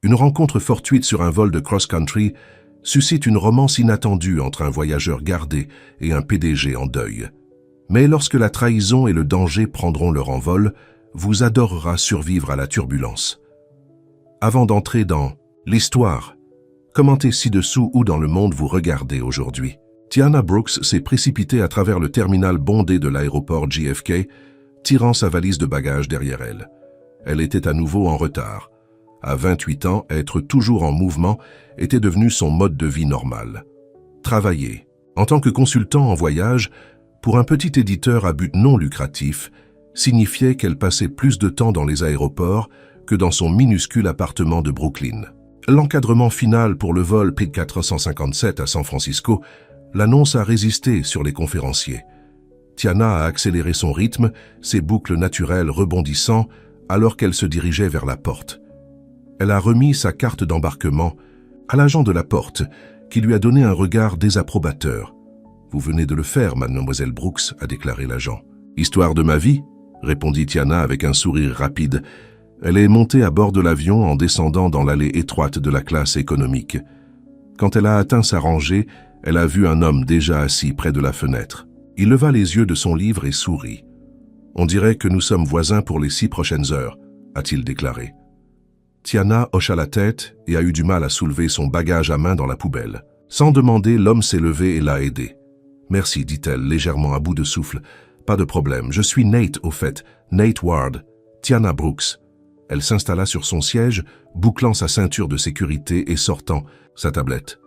Une rencontre fortuite sur un vol de cross-country suscite une romance inattendue entre un voyageur gardé et un PDG en deuil. Mais lorsque la trahison et le danger prendront leur envol, vous adorera survivre à la turbulence. Avant d'entrer dans l'histoire, commentez ci-dessous où dans le monde vous regardez aujourd'hui. Tiana Brooks s'est précipitée à travers le terminal bondé de l'aéroport JFK, tirant sa valise de bagages derrière elle. Elle était à nouveau en retard. À 28 ans, être toujours en mouvement était devenu son mode de vie normal. Travailler. En tant que consultant en voyage, pour un petit éditeur à but non lucratif, signifiait qu'elle passait plus de temps dans les aéroports que dans son minuscule appartement de Brooklyn. L'encadrement final pour le vol P457 à San Francisco l'annonce a résisté sur les conférenciers. Tiana a accéléré son rythme, ses boucles naturelles rebondissant alors qu'elle se dirigeait vers la porte. Elle a remis sa carte d'embarquement à l'agent de la porte, qui lui a donné un regard désapprobateur. « Vous venez de le faire, mademoiselle Brooks », a déclaré l'agent. « Histoire de ma vie », répondit Tiana avec un sourire rapide. Elle est montée à bord de l'avion en descendant dans l'allée étroite de la classe économique. Quand elle a atteint sa rangée, elle a vu un homme déjà assis près de la fenêtre. Il leva les yeux de son livre et sourit. « On dirait que nous sommes voisins pour les 6 prochaines heures », a-t-il déclaré. Tiana hocha la tête et a eu du mal à soulever son bagage à main dans la poubelle. Sans demander, l'homme s'est levé et l'a aidé. « Merci », dit-elle, légèrement à bout de souffle. « Pas de problème, je suis Nate au fait, Nate Ward, Tiana Brooks. » Elle s'installa sur son siège, bouclant sa ceinture de sécurité et sortant sa tablette.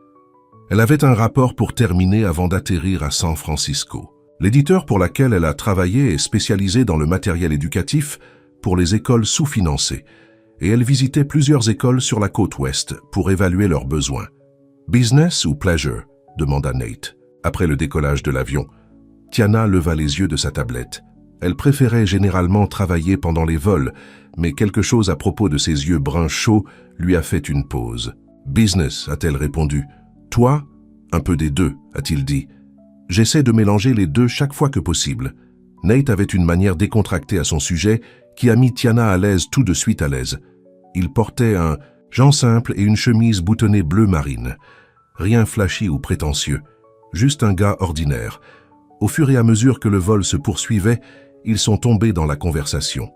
Elle avait un rapport pour terminer avant d'atterrir à San Francisco. L'éditeur pour laquelle elle a travaillé est spécialisé dans le matériel éducatif pour les écoles sous-financées, et elle visitait plusieurs écoles sur la côte ouest pour évaluer leurs besoins. « Business ou pleasure ?» demanda Nate. Après le décollage de l'avion, Tiana leva les yeux de sa tablette. Elle préférait généralement travailler pendant les vols, mais quelque chose à propos de ses yeux bruns chauds lui a fait une pause. « Business », a-t-elle répondu. « Toi ?» « Un peu des deux », a-t-il dit. « J'essaie de mélanger les deux chaque fois que possible. » Nate avait une manière décontractée à son sujet qui a mis Tiana à l'aise tout de suite à l'aise. Il portait un jean simple et une chemise boutonnée bleu marine. Rien flashy ou prétentieux, juste un gars ordinaire. Au fur et à mesure que le vol se poursuivait, ils sont tombés dans la conversation.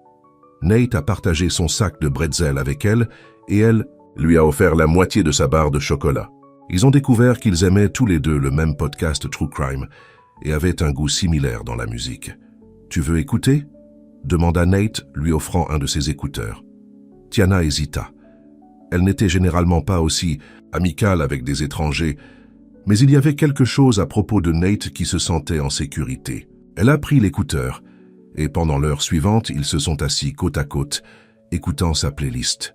Nate a partagé son sac de bretzel avec elle et elle lui a offert la moitié de sa barre de chocolat. Ils ont découvert qu'ils aimaient tous les deux le même podcast True Crime et avaient un goût similaire dans la musique. « Tu veux écouter ?» demanda Nate, lui offrant un de ses écouteurs. Tiana hésita. Elle n'était généralement pas aussi amicale avec des étrangers, mais il y avait quelque chose à propos de Nate qui se sentait en sécurité. Elle a pris l'écouteur, et pendant l'heure suivante, ils se sont assis côte à côte, écoutant sa playlist.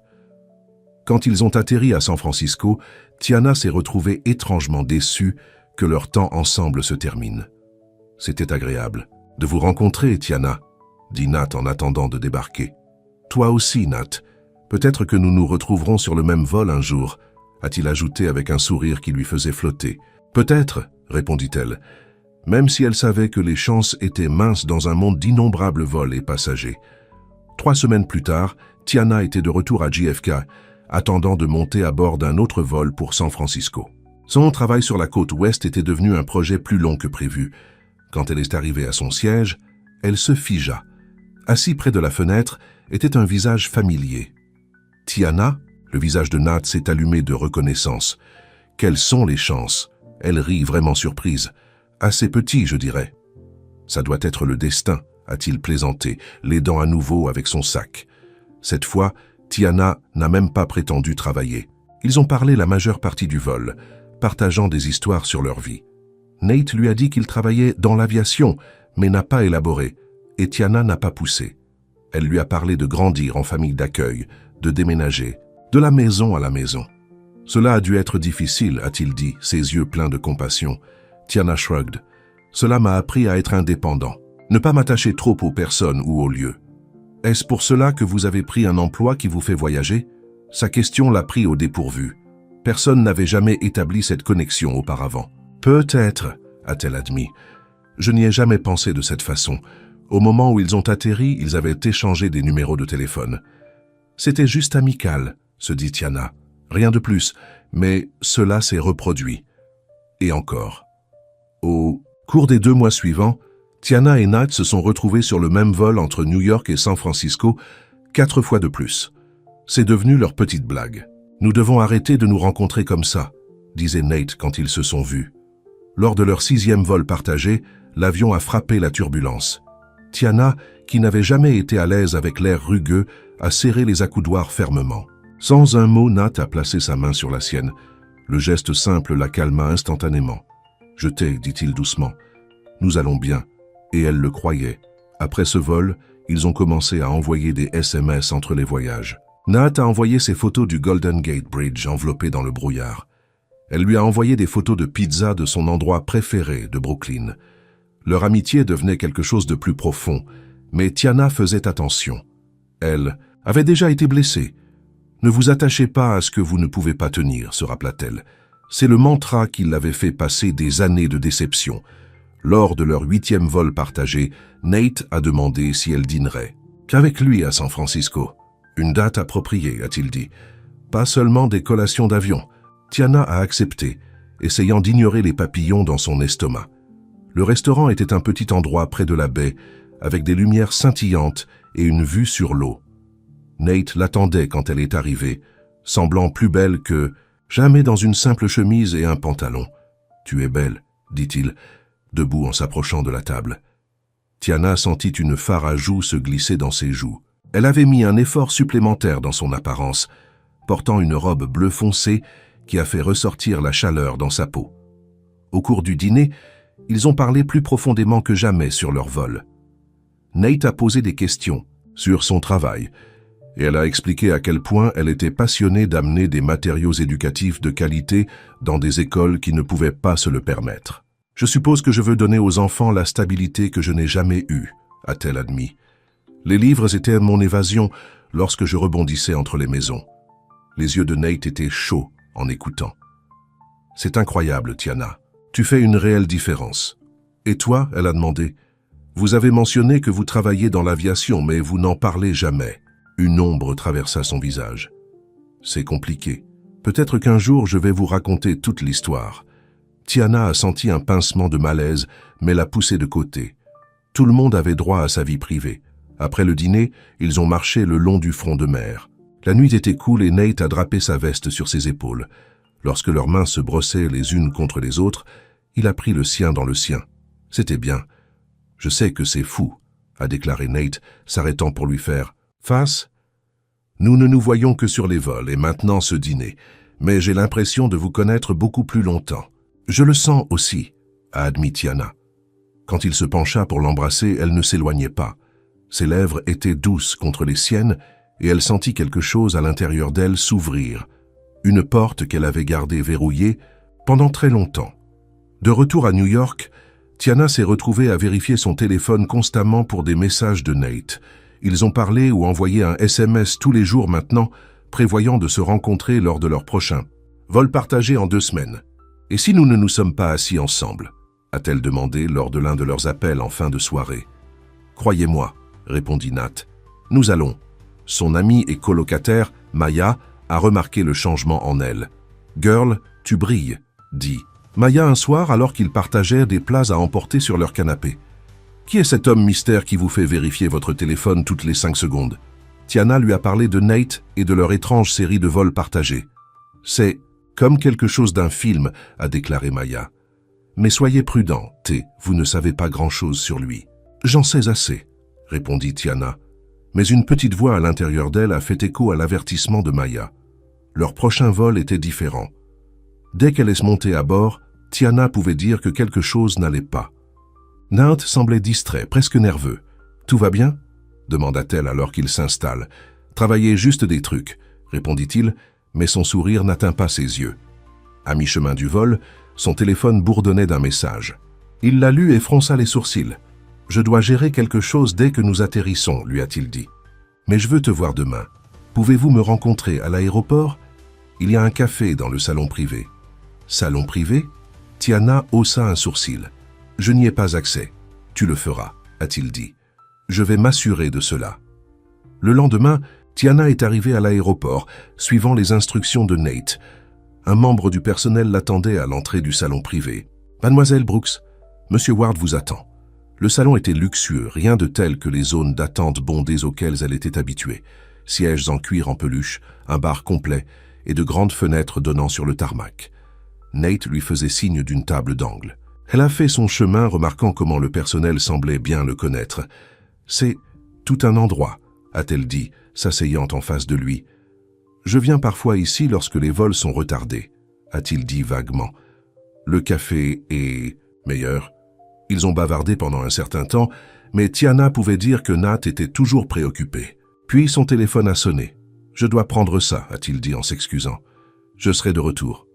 Quand ils ont atterri à San Francisco, Tiana s'est retrouvée étrangement déçue que leur temps ensemble se termine. « C'était agréable de vous rencontrer, Tiana », dit Nat en attendant de débarquer. « Toi aussi, Nat. Peut-être que nous nous retrouverons sur le même vol un jour », a-t-il ajouté avec un sourire qui lui faisait flotter. « Peut-être », répondit-elle, même si elle savait que les chances étaient minces dans un monde d'innombrables vols et passagers. 3 semaines plus tard, Tiana était de retour à JFK, attendant de monter à bord d'un autre vol pour San Francisco. Son travail sur la côte ouest était devenu un projet plus long que prévu. Quand elle est arrivée à son siège, elle se figea. Assis près de la fenêtre était un visage familier. « Tiana ?» Le visage de Nat s'est allumé de reconnaissance. « Quelles sont les chances ?» Elle rit vraiment surprise. « Assez petit, je dirais. »« Ça doit être le destin », a-t-il plaisanté, l'aidant à nouveau avec son sac. Cette fois, Tiana n'a même pas prétendu travailler. Ils ont parlé la majeure partie du vol, partageant des histoires sur leur vie. Nate lui a dit qu'il travaillait dans l'aviation, mais n'a pas élaboré, et Tiana n'a pas poussé. Elle lui a parlé de grandir en famille d'accueil, de déménager, de la maison à la maison. « Cela a dû être difficile », a-t-il dit, ses yeux pleins de compassion. Tiana shrugged. « Cela m'a appris à être indépendant, ne pas m'attacher trop aux personnes ou aux lieux. » « Est-ce pour cela que vous avez pris un emploi qui vous fait voyager ?» Sa question l'a pris au dépourvu. Personne n'avait jamais établi cette connexion auparavant. « Peut-être », a-t-elle admis. « Je n'y ai jamais pensé de cette façon. Au moment où ils ont atterri, ils avaient échangé des numéros de téléphone. C'était juste amical, se dit Tiana. Rien de plus, mais cela s'est reproduit. Et encore. Au cours des 2 mois suivants, Tiana et Nat se sont retrouvés sur le même vol entre New York et San Francisco 4 fois de plus. C'est devenu leur petite blague. « Nous devons arrêter de nous rencontrer comme ça », disait Nate quand ils se sont vus. Lors de leur 6e vol partagé, l'avion a frappé la turbulence. Tiana, qui n'avait jamais été à l'aise avec l'air rugueux, a serré les accoudoirs fermement. Sans un mot, Nat a placé sa main sur la sienne. Le geste simple la calma instantanément. « Je t'ai », dit-il doucement. « Nous allons bien. » Et elle le croyait. Après ce vol, ils ont commencé à envoyer des SMS entre les voyages. Nat a envoyé ses photos du Golden Gate Bridge enveloppé dans le brouillard. Elle lui a envoyé des photos de pizza de son endroit préféré de Brooklyn. Leur amitié devenait quelque chose de plus profond, mais Tiana faisait attention. Elle avait déjà été blessée. « Ne vous attachez pas à ce que vous ne pouvez pas tenir », se rappela-t-elle. C'est le mantra qui l'avait fait passer des années de déception. Lors de leur 8e vol partagé, Nate a demandé si elle dînerait. Qu'avec lui à San Francisco. Une date appropriée, a-t-il dit. Pas seulement des collations d'avion. Tiana a accepté, essayant d'ignorer les papillons dans son estomac. Le restaurant était un petit endroit près de la baie, avec des lumières scintillantes et une vue sur l'eau. Nate l'attendait quand elle est arrivée, semblant plus belle que jamais dans une simple chemise et un pantalon. « Tu es belle », dit-il, debout en s'approchant de la table. Tiana sentit une fard à joues se glisser dans ses joues. Elle avait mis un effort supplémentaire dans son apparence, portant une robe bleu foncé qui a fait ressortir la chaleur dans sa peau. Au cours du dîner, ils ont parlé plus profondément que jamais sur leur vol. Nate a posé des questions sur son travail, et elle a expliqué à quel point elle était passionnée d'amener des matériaux éducatifs de qualité dans des écoles qui ne pouvaient pas se le permettre. « Je suppose que je veux donner aux enfants la stabilité que je n'ai jamais eue », a-t-elle admis. Les livres étaient mon évasion lorsque je rebondissais entre les maisons. Les yeux de Nate étaient chauds en écoutant. « C'est incroyable, Tiana. Tu fais une réelle différence. »« Et toi ?» elle a demandé. « Vous avez mentionné que vous travaillez dans l'aviation, mais vous n'en parlez jamais. » Une ombre traversa son visage. « C'est compliqué. Peut-être qu'un jour je vais vous raconter toute l'histoire. » Tiana a senti un pincement de malaise, mais l'a poussé de côté. Tout le monde avait droit à sa vie privée. Après le dîner, ils ont marché le long du front de mer. La nuit était cool et Nate a drapé sa veste sur ses épaules. Lorsque leurs mains se brossaient les unes contre les autres, il a pris le sien dans le sien. C'était bien. « Je sais que c'est fou », a déclaré Nate, s'arrêtant pour lui faire face. « Nous ne nous voyons que sur les vols et maintenant ce dîner, mais j'ai l'impression de vous connaître beaucoup plus longtemps. »« Je le sens aussi », a admis Tiana. Quand il se pencha pour l'embrasser, elle ne s'éloignait pas. Ses lèvres étaient douces contre les siennes et elle sentit quelque chose à l'intérieur d'elle s'ouvrir, une porte qu'elle avait gardée verrouillée pendant très longtemps. De retour à New York, Tiana s'est retrouvée à vérifier son téléphone constamment pour des messages de Nate. Ils ont parlé ou envoyé un SMS tous les jours maintenant, prévoyant de se rencontrer lors de leur prochain vol partagé en 2 semaines. « Et si nous ne nous sommes pas assis ensemble ?» a-t-elle demandé lors de l'un de leurs appels en fin de soirée. « Croyez-moi », répondit Nat. « Nous allons. » Son amie et colocataire, Maya, a remarqué le changement en elle. « Girl, tu brilles », dit Maya un soir alors qu'ils partageaient des plats à emporter sur leur canapé. « Qui est cet homme mystère qui vous fait vérifier votre téléphone toutes les 5 secondes ?» Tiana lui a parlé de Nate et de leur étrange série de vols partagés. « C'est comme quelque chose d'un film », a déclaré Maya. « Mais soyez prudent, T, vous ne savez pas grand-chose sur lui. »« J'en sais assez », répondit Tiana. Mais une petite voix à l'intérieur d'elle a fait écho à l'avertissement de Maya. Leur prochain vol était différent. Dès qu'elle est montée à bord, Tiana pouvait dire que quelque chose n'allait pas. Nate semblait distrait, presque nerveux. « Tout va bien ?» demanda-t-elle alors qu'il s'installe. « Travaillez juste des trucs », répondit-il, mais son sourire n'atteint pas ses yeux. À mi-chemin du vol, son téléphone bourdonnait d'un message. Il l'a lu et fronça les sourcils. « Je dois gérer quelque chose dès que nous atterrissons », lui a-t-il dit. « Mais je veux te voir demain. Pouvez-vous me rencontrer à l'aéroport ? Il y a un café dans le salon privé. » « Salon privé ?» Tiana haussa un sourcil. « Je n'y ai pas accès. Tu le feras, a-t-il dit. Je vais m'assurer de cela. » Le lendemain, Tiana est arrivée à l'aéroport, suivant les instructions de Nate. Un membre du personnel l'attendait à l'entrée du salon privé. « Mademoiselle Brooks, Monsieur Ward vous attend. » Le salon était luxueux, rien de tel que les zones d'attente bondées auxquelles elle était habituée. Sièges en cuir en peluche, un bar complet et de grandes fenêtres donnant sur le tarmac. Nate lui faisait signe d'une table d'angle. Elle a fait son chemin, remarquant comment le personnel semblait bien le connaître. « C'est tout un endroit », a-t-elle dit, s'asseyant en face de lui. « Je viens parfois ici lorsque les vols sont retardés », a-t-il dit vaguement. « Le café est meilleur ?» Ils ont bavardé pendant un certain temps, mais Tiana pouvait dire que Nat était toujours préoccupé. Puis son téléphone a sonné. « Je dois prendre ça », a-t-il dit en s'excusant. « Je serai de retour. »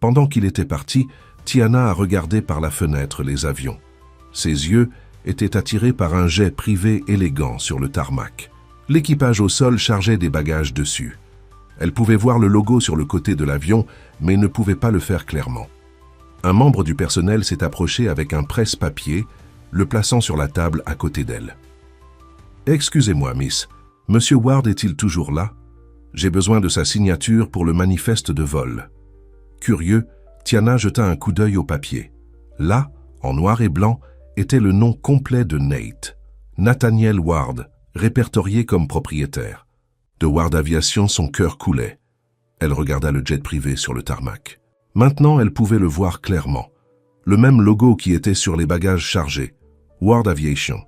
Pendant qu'il était parti, Tiana a regardé par la fenêtre les avions. Ses yeux étaient attirés par un jet privé élégant sur le tarmac. L'équipage au sol chargeait des bagages dessus. Elle pouvait voir le logo sur le côté de l'avion, mais ne pouvait pas le faire clairement. Un membre du personnel s'est approché avec un presse-papier, le plaçant sur la table à côté d'elle. « Excusez-moi, Miss, Monsieur Ward est-il toujours là? J'ai besoin de sa signature pour le manifeste de vol. » Curieux, Tiana jeta un coup d'œil au papier. Là, en noir et blanc, était le nom complet de Nate. Nathaniel Ward, répertorié comme propriétaire. De Ward Aviation, son cœur coulait. Elle regarda le jet privé sur le tarmac. Maintenant, elle pouvait le voir clairement. Le même logo qui était sur les bagages chargés. Ward Aviation.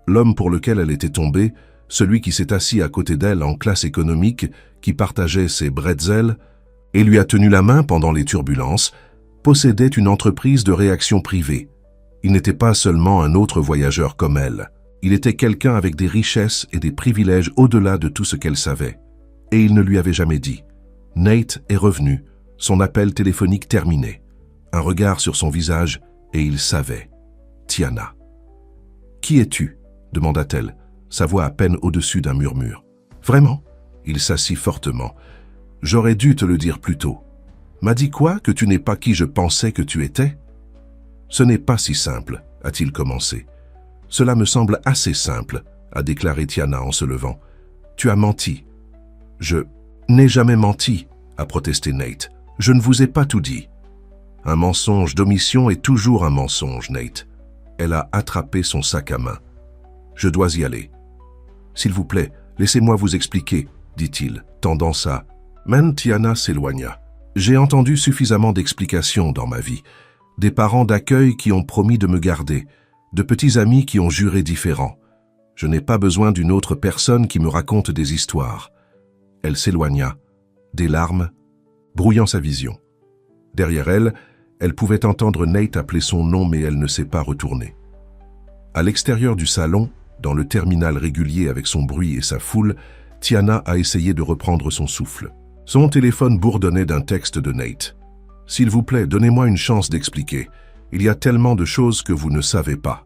L'homme pour lequel elle était tombée, celui qui s'est assis à côté d'elle en classe économique, qui partageait ses bretzels et lui a tenu la main pendant les turbulences, possédait une entreprise de réaction privée. Il n'était pas seulement un autre voyageur comme elle. Il était quelqu'un avec des richesses et des privilèges au-delà de tout ce qu'elle savait. Et il ne lui avait jamais dit. Nate est revenu, son appel téléphonique terminé. Un regard sur son visage et il savait. Tiana. « Qui es-tu » demanda-t-elle, sa voix à peine au-dessus d'un murmure. « Vraiment ?» Il s'assit fortement. « J'aurais dû te le dire plus tôt. »« M'a dit quoi, que tu n'es pas qui je pensais que tu étais ?»« Ce n'est pas si simple, » a-t-il commencé. « Cela me semble assez simple, » a déclaré Tiana en se levant. « Tu as menti. »« Je n'ai jamais menti, » a protesté Nate. « Je ne vous ai pas tout dit. » « Un mensonge d'omission est toujours un mensonge, Nate. » Elle a attrapé son sac à main. « Je dois y aller. »« S'il vous plaît, laissez-moi vous expliquer, » dit-il, tendant sa main. Tiana s'éloigna. « J'ai entendu suffisamment d'explications dans ma vie. Des parents d'accueil qui ont promis de me garder, de petits amis qui ont juré différent. Je n'ai pas besoin d'une autre personne qui me raconte des histoires. » Elle s'éloigna, des larmes brouillant sa vision. Derrière elle, elle pouvait entendre Nate appeler son nom, mais elle ne s'est pas retournée. À l'extérieur du salon, dans le terminal régulier avec son bruit et sa foule, Tiana a essayé de reprendre son souffle. Son téléphone bourdonnait d'un texte de Nate. « S'il vous plaît, donnez-moi une chance d'expliquer. Il y a tellement de choses que vous ne savez pas. »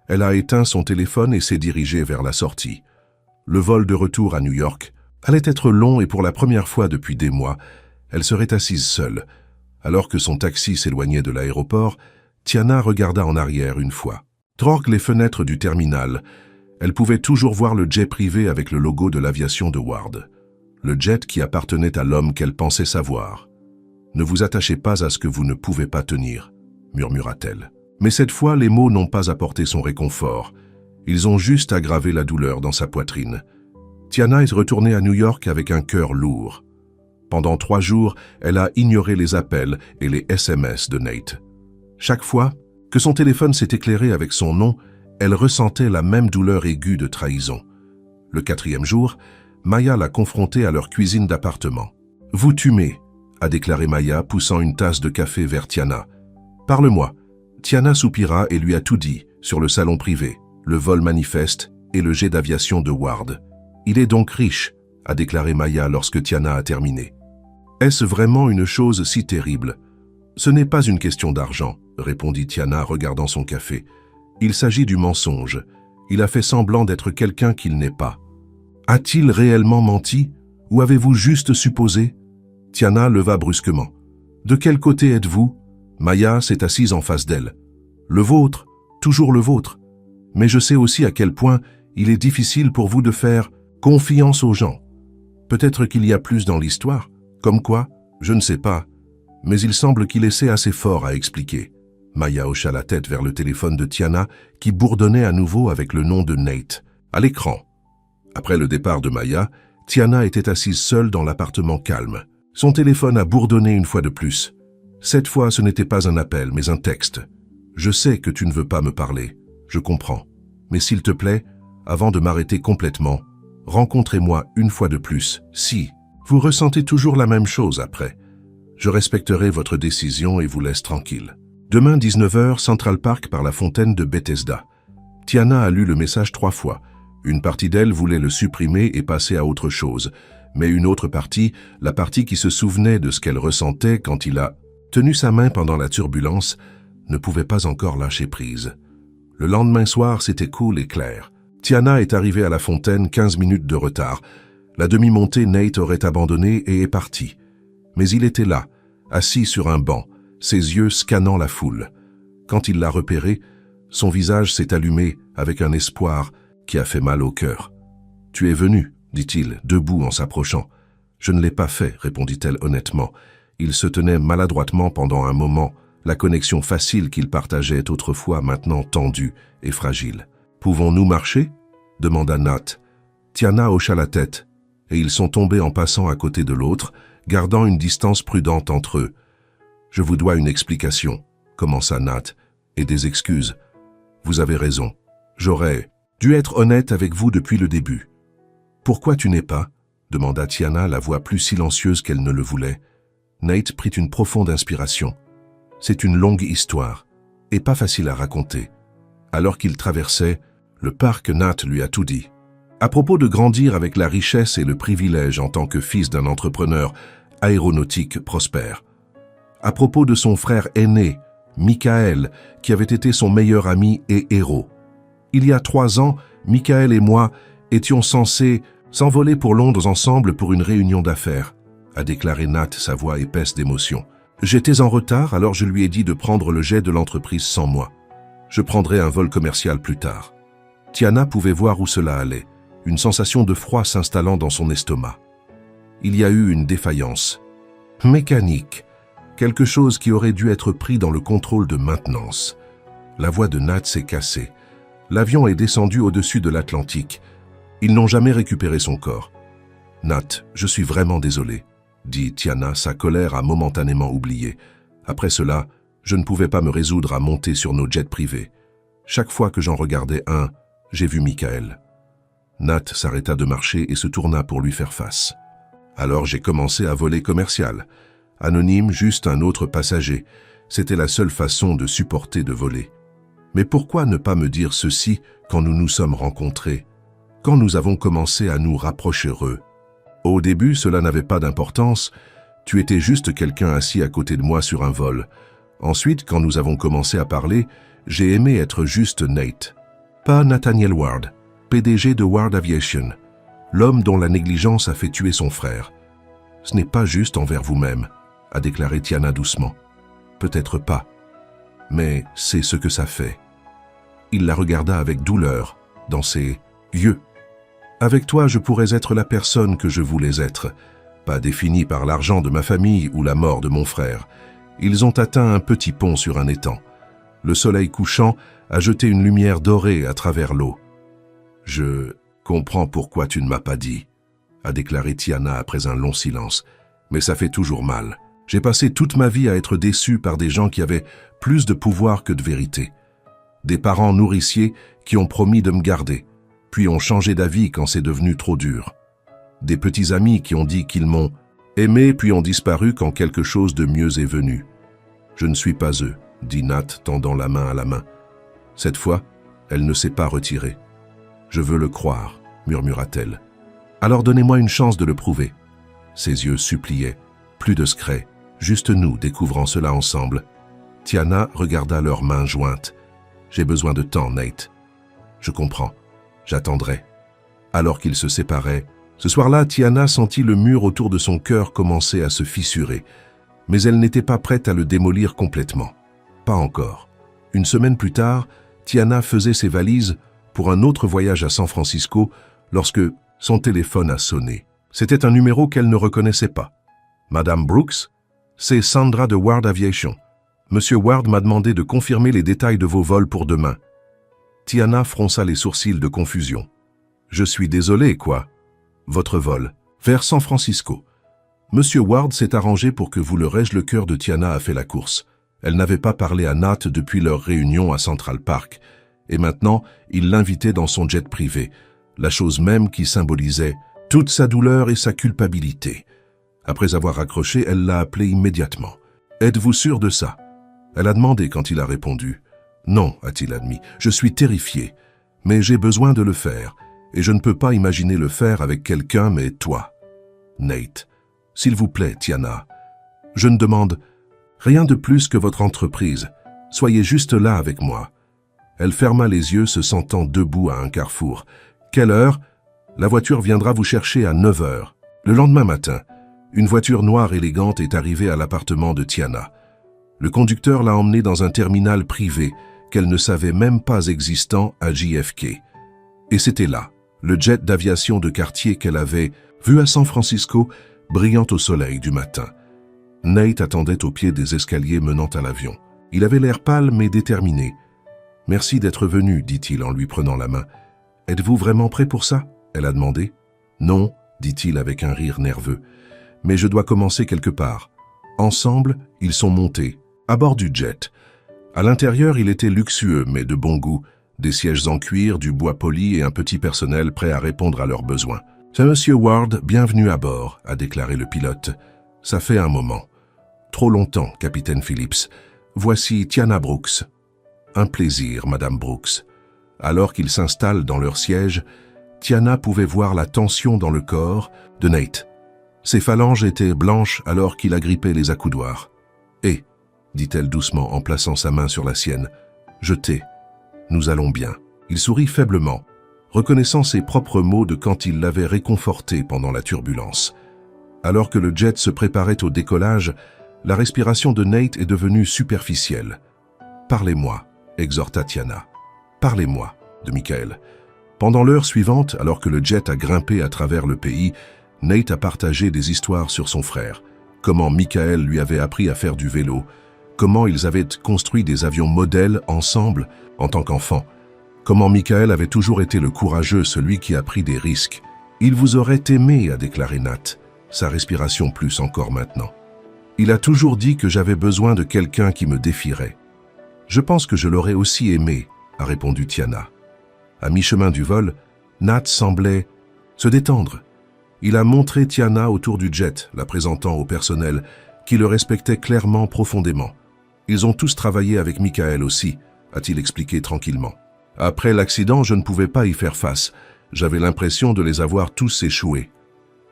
Elle a éteint son téléphone et s'est dirigée vers la sortie. Le vol de retour à New York allait être long et pour la première fois depuis des mois, elle serait assise seule. Alors que son taxi s'éloignait de l'aéroport, Tiana regarda en arrière une fois. Troque les fenêtres du terminal. Elle pouvait toujours voir le jet privé avec le logo de l'aviation de Ward. Le jet qui appartenait à l'homme qu'elle pensait savoir. « Ne vous attachez pas à ce que vous ne pouvez pas tenir », murmura-t-elle. Mais cette fois, les mots n'ont pas apporté son réconfort. Ils ont juste aggravé la douleur dans sa poitrine. Tiana est retournée à New York avec un cœur lourd. Pendant 3 jours, elle a ignoré les appels et les SMS de Nate. Chaque fois que son téléphone s'est éclairé avec son nom, elle ressentait la même douleur aiguë de trahison. Le 4e jour, Maya l'a confrontée à leur cuisine d'appartement. « Vous tuez », a déclaré Maya, poussant une tasse de café vers Tiana. « Parle-moi. » Tiana soupira et lui a tout dit sur le salon privé, le vol manifeste et le jet d'aviation de Ward. « Il est donc riche », a déclaré Maya lorsque Tiana a terminé. « Est-ce vraiment une chose si terrible ?»« Ce n'est pas une question d'argent, » répondit Tiana, regardant son café. « Il s'agit du mensonge. Il a fait semblant d'être quelqu'un qu'il n'est pas. » « A-t-il réellement menti? Ou avez-vous juste supposé ?» Tiana leva brusquement. « De quel côté êtes-vous » Maya s'est assise en face d'elle. « Le vôtre, toujours le vôtre. Mais je sais aussi à quel point il est difficile pour vous de faire confiance aux gens. Peut-être qu'il y a plus dans l'histoire. Comme quoi? Je ne sais pas. Mais il semble qu'il essaie assez fort à expliquer. Maya hocha la tête vers le téléphone de Tiana qui bourdonnait à nouveau avec le nom de Nate, à l'écran. Après le départ de Maya, Tiana était assise seule dans l'appartement calme. Son téléphone a bourdonné une fois de plus. Cette fois, ce n'était pas un appel, mais un texte. « Je sais que tu ne veux pas me parler. Je comprends. Mais s'il te plaît, avant de m'arrêter complètement, rencontrez-moi une fois de plus. Si vous ressentez toujours la même chose après, je respecterai votre décision et vous laisse tranquille. Demain 19h, Central Park par la fontaine de Bethesda. » Tiana a lu le message 3 fois. Une partie d'elle voulait le supprimer et passer à autre chose. Mais une autre partie, la partie qui se souvenait de ce qu'elle ressentait quand il a tenu sa main pendant la turbulence, ne pouvait pas encore lâcher prise. Le lendemain soir, c'était cool et clair. Tiana est arrivée à la fontaine 15 minutes de retard. La demi-montée, Nate aurait abandonné et est parti. Mais il était là, assis sur un banc, ses yeux scannant la foule. Quand il l'a repéré, son visage s'est allumé avec un espoir qui a fait mal au cœur. « Tu es venu ?» dit-il, debout en s'approchant. « Je ne l'ai pas fait » répondit-elle honnêtement. Il se tenait maladroitement pendant un moment, la connexion facile qu'ils partageaient autrefois maintenant tendue et fragile. « Pouvons-nous marcher ?» demanda Nat. Tiana hocha la tête, et ils sont tombés en passant à côté de l'autre, gardant une distance prudente entre eux. « Je vous dois une explication » commença Nat, « et des excuses. Vous avez raison. J'aurais dû être honnête avec vous depuis le début. »« Pourquoi tu n'es pas ?» demanda Tiana, la voix plus silencieuse qu'elle ne le voulait. Nate prit une profonde inspiration. C'est une longue histoire, et pas facile à raconter. Alors qu'il traversait le parc, Nat lui a tout dit. À propos de grandir avec la richesse et le privilège en tant que fils d'un entrepreneur aéronautique prospère. À propos de son frère aîné, Michael, qui avait été son meilleur ami et héros. Il y a 3 ans, Michael et moi étions censés s'envoler pour Londres ensemble pour une réunion d'affaires, a déclaré Nat, sa voix épaisse d'émotion. J'étais en retard, alors je lui ai dit de prendre le jet de l'entreprise sans moi. Je prendrai un vol commercial plus tard. Tiana pouvait voir où cela allait, une sensation de froid s'installant dans son estomac. Il y a eu une défaillance. Mécanique. Quelque chose qui aurait dû être pris dans le contrôle de maintenance. La voix de Nat s'est cassée. L'avion est descendu au-dessus de l'Atlantique. Ils n'ont jamais récupéré son corps. Nat, je suis vraiment désolé, dit Tiana, sa colère a momentanément oublié. Après cela, je ne pouvais pas me résoudre à monter sur nos jets privés. Chaque fois que j'en regardais un, j'ai vu Michael. Nat s'arrêta de marcher et se tourna pour lui faire face. Alors j'ai commencé à voler commercial. Anonyme, juste un autre passager. C'était la seule façon de supporter de voler. Mais pourquoi ne pas me dire ceci quand nous nous sommes rencontrés, quand nous avons commencé à nous rapprocher eux? Au début, cela n'avait pas d'importance. Tu étais juste quelqu'un assis à côté de moi sur un vol. Ensuite, quand nous avons commencé à parler, j'ai aimé être juste Nate. Pas Nathaniel Ward, PDG de Ward Aviation, l'homme dont la négligence a fait tuer son frère. Ce n'est pas juste envers vous-même, a déclaré Tiana doucement. Peut-être pas, mais c'est ce que ça fait. Il la regarda avec douleur, dans ses yeux. Avec toi, je pourrais être la personne que je voulais être, pas définie par l'argent de ma famille ou la mort de mon frère. Ils ont atteint un petit pont sur un étang. Le soleil couchant a jeté une lumière dorée à travers l'eau. « Je comprends pourquoi tu ne m'as pas dit », a déclaré Tiana après un long silence. « Mais ça fait toujours mal. J'ai passé toute ma vie à être déçu par des gens qui avaient plus de pouvoir que de vérité. Des parents nourriciers qui ont promis de me garder, puis ont changé d'avis quand c'est devenu trop dur. Des petits amis qui ont dit qu'ils m'ont aimé puis ont disparu quand quelque chose de mieux est venu. Je ne suis pas eux, dit Nat, tendant la main à la main. Cette fois, elle ne s'est pas retirée. Je veux le croire, murmura-t-elle. Alors donnez-moi une chance de le prouver. Ses yeux suppliaient. Plus de secrets, juste nous découvrant cela ensemble. Tiana regarda leurs mains jointes. J'ai besoin de temps, Nate. Je comprends. J'attendrai. Alors qu'ils se séparaient, ce soir-là, Tiana sentit le mur autour de son cœur commencer à se fissurer. Mais elle n'était pas prête à le démolir complètement. Pas encore. Une semaine plus tard, Tiana faisait ses valises pour un autre voyage à San Francisco lorsque son téléphone a sonné. C'était un numéro qu'elle ne reconnaissait pas. « Madame Brooks, c'est Sandra de Ward Aviation. Monsieur Ward m'a demandé de confirmer les détails de vos vols pour demain. » Tiana fronça les sourcils de confusion. « Je suis désolé, quoi. Votre vol. Vers San Francisco. » Monsieur Ward s'est arrangé pour que vous le rège. Le cœur de Tiana a fait la course. Elle n'avait pas parlé à Nat depuis leur réunion à Central Park. Et maintenant, il l'invitait dans son jet privé, la chose même qui symbolisait toute sa douleur et sa culpabilité. Après avoir raccroché, elle l'a appelé immédiatement. « Êtes-vous sûr de ça ?» Elle a demandé quand il a répondu. « Non, a-t-il admis, je suis terrifié, mais j'ai besoin de le faire, et je ne peux pas imaginer le faire avec quelqu'un, mais toi. » Nate, s'il vous plaît, Tiana, je ne demande rien de plus que votre entreprise. Soyez juste là avec moi. Elle ferma les yeux, se sentant debout à un carrefour. « Quelle heure ?»« La voiture viendra vous chercher à 9 heures. » Le lendemain matin, une voiture noire élégante est arrivée à l'appartement de Tiana. Le conducteur l'a emmenée dans un terminal privé qu'elle ne savait même pas existant à JFK. Et c'était là, le jet d'aviation de quartier qu'elle avait vu à San Francisco, brillant au soleil du matin. Nate attendait au pied des escaliers menant à l'avion. Il avait l'air pâle mais déterminé. « Merci d'être venu, dit-il en lui prenant la main. « Êtes-vous vraiment prêt pour ça ?» elle a demandé. « Non, dit-il avec un rire nerveux. « Mais je dois commencer quelque part. » Ensemble, ils sont montés, à bord du jet. À l'intérieur, il était luxueux, mais de bon goût. Des sièges en cuir, du bois poli et un petit personnel prêt à répondre à leurs besoins. « C'est Monsieur Ward, bienvenue à bord, » a déclaré le pilote. « Ça fait un moment. »« Trop longtemps, capitaine Phillips. Voici Tiana Brooks. »« Un plaisir, Madame Brooks. » Alors qu'ils s'installent dans leur siège, Tiana pouvait voir la tension dans le corps de Nate. Ses phalanges étaient blanches alors qu'il agrippait les accoudoirs. « Et, dit-elle doucement en plaçant sa main sur la sienne, « je t'ai. Nous allons bien. » Il sourit faiblement, reconnaissant ses propres mots de quand il l'avait réconforté pendant la turbulence. Alors que le jet se préparait au décollage, la respiration de Nate est devenue superficielle. « Parlez-moi, » exhorta Tiana. « Parlez-moi, » de Michael. Pendant l'heure suivante, alors que le jet a grimpé à travers le pays, Nate a partagé des histoires sur son frère. Comment Michael lui avait appris à faire du vélo, comment ils avaient construit des avions modèles ensemble en tant qu'enfants, comment Michael avait toujours été le courageux, celui qui a pris des risques. « Il vous aurait aimé », a déclaré Nat, sa respiration plus encore maintenant. « Il a toujours dit que j'avais besoin de quelqu'un qui me défierait. »« Je pense que je l'aurais aussi aimé », a répondu Tiana. À mi-chemin du vol, Nat semblait se détendre. Il a montré Tiana autour du jet, la présentant au personnel, qui le respectait clairement profondément. Ils ont tous travaillé avec Michael aussi, a-t-il expliqué tranquillement. Après l'accident, je ne pouvais pas y faire face. J'avais l'impression de les avoir tous échoués.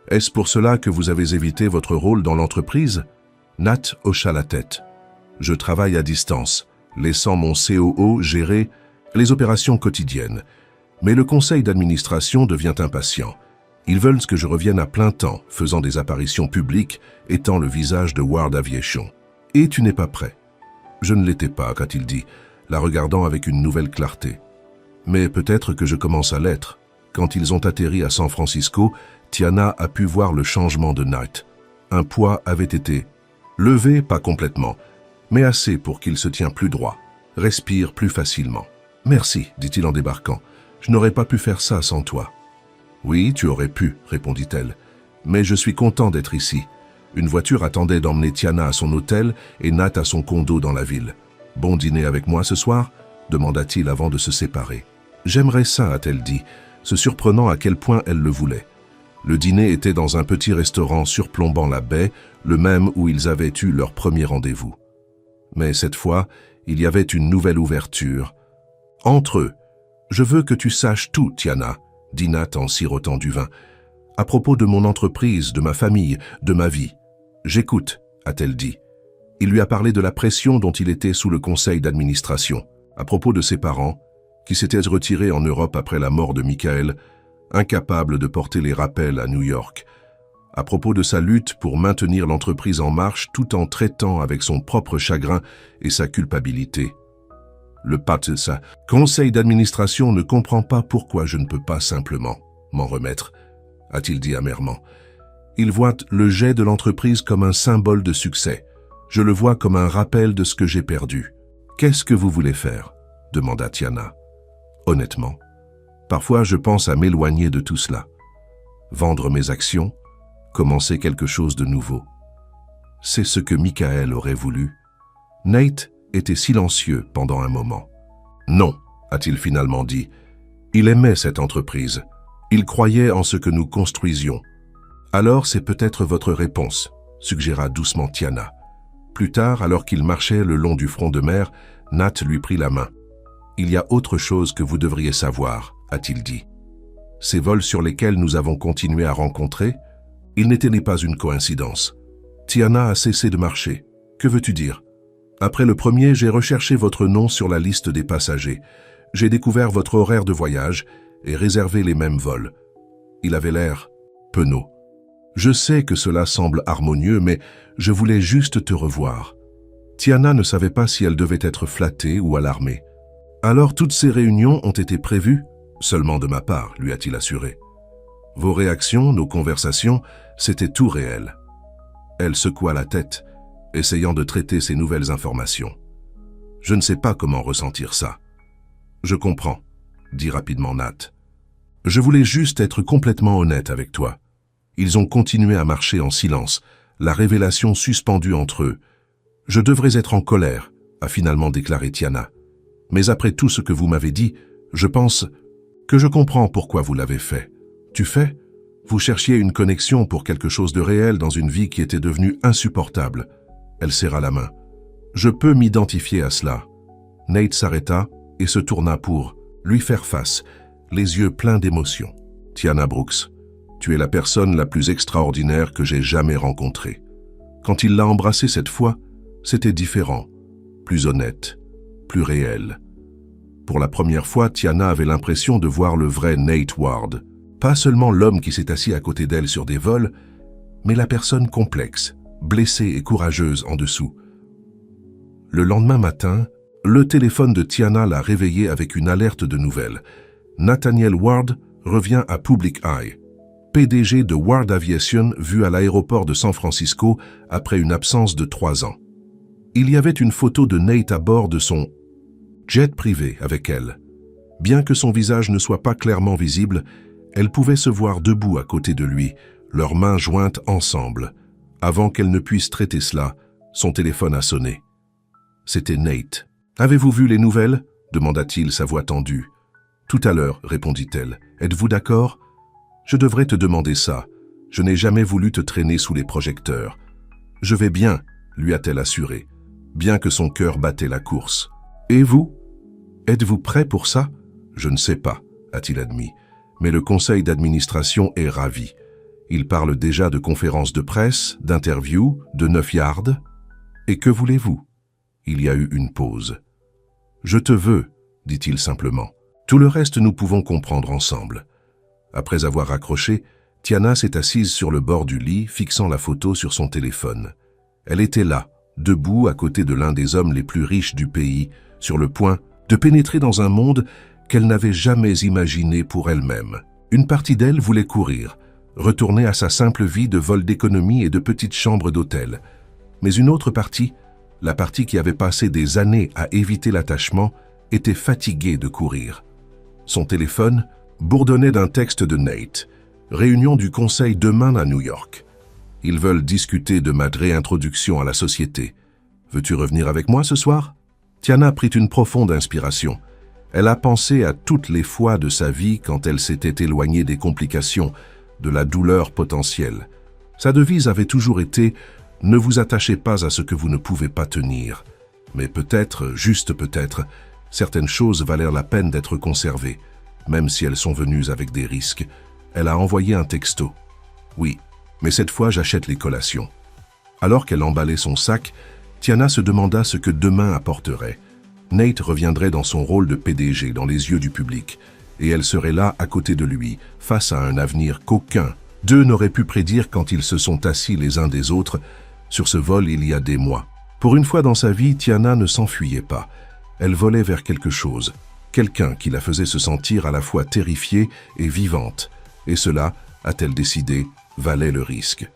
Est-ce pour cela que vous avez évité votre rôle dans l'entreprise? Nat hocha la tête. Je travaille à distance, laissant mon COO gérer les opérations quotidiennes. Mais le conseil d'administration devient impatient. Ils veulent que je revienne à plein temps, faisant des apparitions publiques, étant le visage de Ward Aviation. Et tu n'es pas prêt. Je ne l'étais pas, qu'a-t-il dit, la regardant avec une nouvelle clarté. Mais peut-être que je commence à l'être. Quand ils ont atterri à San Francisco, Tiana a pu voir le changement de Nate. Un poids avait été levé, pas complètement, mais assez pour qu'il se tient plus droit, respire plus facilement. « Merci, dit-il en débarquant. Je n'aurais pas pu faire ça sans toi. »« Oui, tu aurais pu, répondit-elle. Mais je suis content d'être ici. » Une voiture attendait d'emmener Tiana à son hôtel et Nat à son condo dans la ville. « Bon dîner avec moi ce soir ?» demanda-t-il avant de se séparer. « J'aimerais ça, a-t-elle dit, se surprenant à quel point elle le voulait. Le dîner était dans un petit restaurant surplombant la baie, le même où ils avaient eu leur premier rendez-vous. Mais cette fois, il y avait une nouvelle ouverture. Entre eux, « Je veux que tu saches tout, Tiana, » dit Nat en sirotant du vin. « À propos de mon entreprise, de ma famille, de ma vie. »« J'écoute, » a-t-elle dit. Il lui a parlé de la pression dont il était sous le conseil d'administration, à propos de ses parents, qui s'étaient retirés en Europe après la mort de Michael, incapables de porter les rappels à New York, à propos de sa lutte pour maintenir l'entreprise en marche tout en traitant avec son propre chagrin et sa culpabilité. Le PATSA, conseil d'administration, ne comprend pas pourquoi je ne peux pas simplement m'en remettre, a-t-il dit amèrement. Il voit le jet de l'entreprise comme un symbole de succès. Je le vois comme un rappel de ce que j'ai perdu. « Qu'est-ce que vous voulez faire ?» demanda Tiana. « Honnêtement, parfois je pense à m'éloigner de tout cela. Vendre mes actions, commencer quelque chose de nouveau. C'est ce que Michael aurait voulu. » Nate était silencieux pendant un moment. « Non, a-t-il finalement dit. Il aimait cette entreprise. Il croyait en ce que nous construisions. Alors c'est peut-être votre réponse, suggéra doucement Tiana. Plus tard, alors qu'il marchait le long du front de mer, Nat lui prit la main. « Il y a autre chose que vous devriez savoir, a-t-il dit. Ces vols sur lesquels nous avons continué à rencontrer, ils n'étaient pas une coïncidence. Tiana a cessé de marcher. Que veux-tu dire? Après le premier, j'ai recherché votre nom sur la liste des passagers. J'ai découvert votre horaire de voyage et réservé les mêmes vols. Il avait l'air penaud. Je sais que cela semble harmonieux, mais je voulais juste te revoir. » Tiana ne savait pas si elle devait être flattée ou alarmée. « Alors toutes ces réunions ont été prévues? Seulement de ma part, lui a-t-il assuré. Vos réactions, nos conversations, c'était tout réel. » Elle secoua la tête, essayant de traiter ces nouvelles informations. « Je ne sais pas comment ressentir ça. »« Je comprends, » dit rapidement Nat. « Je voulais juste être complètement honnête avec toi. » Ils ont continué à marcher en silence, la révélation suspendue entre eux. « Je devrais être en colère, » a finalement déclaré Tiana. « Mais après tout ce que vous m'avez dit, je pense que je comprends pourquoi vous l'avez fait. Tu fais? Vous cherchiez une connexion pour quelque chose de réel dans une vie qui était devenue insupportable. » Elle serra la main. « Je peux m'identifier à cela. » Nate s'arrêta et se tourna pour lui faire face, les yeux pleins d'émotion. « Tiana Brooks, tu es la personne la plus extraordinaire que j'ai jamais rencontrée. » Quand il l'a embrassée cette fois, c'était différent, plus honnête, plus réel. Pour la première fois, Tiana avait l'impression de voir le vrai Nate Ward. Pas seulement l'homme qui s'est assis à côté d'elle sur des vols, mais la personne complexe, blessée et courageuse en dessous. Le lendemain matin, le téléphone de Tiana l'a réveillée avec une alerte de nouvelles. Nathaniel Ward revient à Public Eye. PDG de Ward Aviation vu à l'aéroport de San Francisco après une absence de 3 ans. Il y avait une photo de Nate à bord de son jet privé avec elle. Bien que son visage ne soit pas clairement visible, elle pouvait se voir debout à côté de lui, leurs mains jointes ensemble. Avant qu'elle ne puisse traiter cela, son téléphone a sonné. C'était Nate. « Avez-vous vu les nouvelles ?» demanda-t-il, sa voix tendue. « Tout à l'heure, répondit-elle. « Êtes-vous d'accord ?»« Je devrais te demander ça. Je n'ai jamais voulu te traîner sous les projecteurs. »« Je vais bien, » lui a-t-elle assuré, bien que son cœur battait la course. « Et vous? Êtes-vous prêt pour ça ?»« Je ne sais pas, » a-t-il admis. Mais le conseil d'administration est ravi. Il parle déjà de conférences de presse, d'interviews, de 9 yards. Et que voulez-vous? Il y a eu une pause. « Je te veux, » dit-il simplement. Tout le reste nous pouvons comprendre ensemble. Après avoir raccroché, Tiana s'est assise sur le bord du lit, fixant la photo sur son téléphone. Elle était là, debout à côté de l'un des hommes les plus riches du pays, sur le point de pénétrer dans un monde qu'elle n'avait jamais imaginé pour elle-même. Une partie d'elle voulait courir, retourner à sa simple vie de vol d'économie et de petite chambre d'hôtel. Mais une autre partie, la partie qui avait passé des années à éviter l'attachement, était fatiguée de courir. Son téléphone bourdonnait d'un texte de Nate. Réunion du conseil demain à New York. Ils veulent discuter de ma réintroduction à la société. Veux-tu revenir avec moi ce soir? Tiana prit une profonde inspiration. Elle a pensé à toutes les fois de sa vie quand elle s'était éloignée des complications, de la douleur potentielle. Sa devise avait toujours été « Ne vous attachez pas à ce que vous ne pouvez pas tenir ». Mais peut-être, juste peut-être, certaines choses valèrent la peine d'être conservées, même si elles sont venues avec des risques. Elle a envoyé un texto. « Oui, mais cette fois j'achète les collations. » Alors qu'elle emballait son sac, Tiana se demanda ce que demain apporterait. Nate reviendrait dans son rôle de PDG dans les yeux du public, et elle serait là à côté de lui, face à un avenir qu'aucun d'eux n'aurait pu prédire quand ils se sont assis les uns des autres sur ce vol il y a des mois. Pour une fois dans sa vie, Tiana ne s'enfuyait pas. Elle volait vers quelque chose, quelqu'un qui la faisait se sentir à la fois terrifiée et vivante. Et cela, a-t-elle décidé, valait le risque.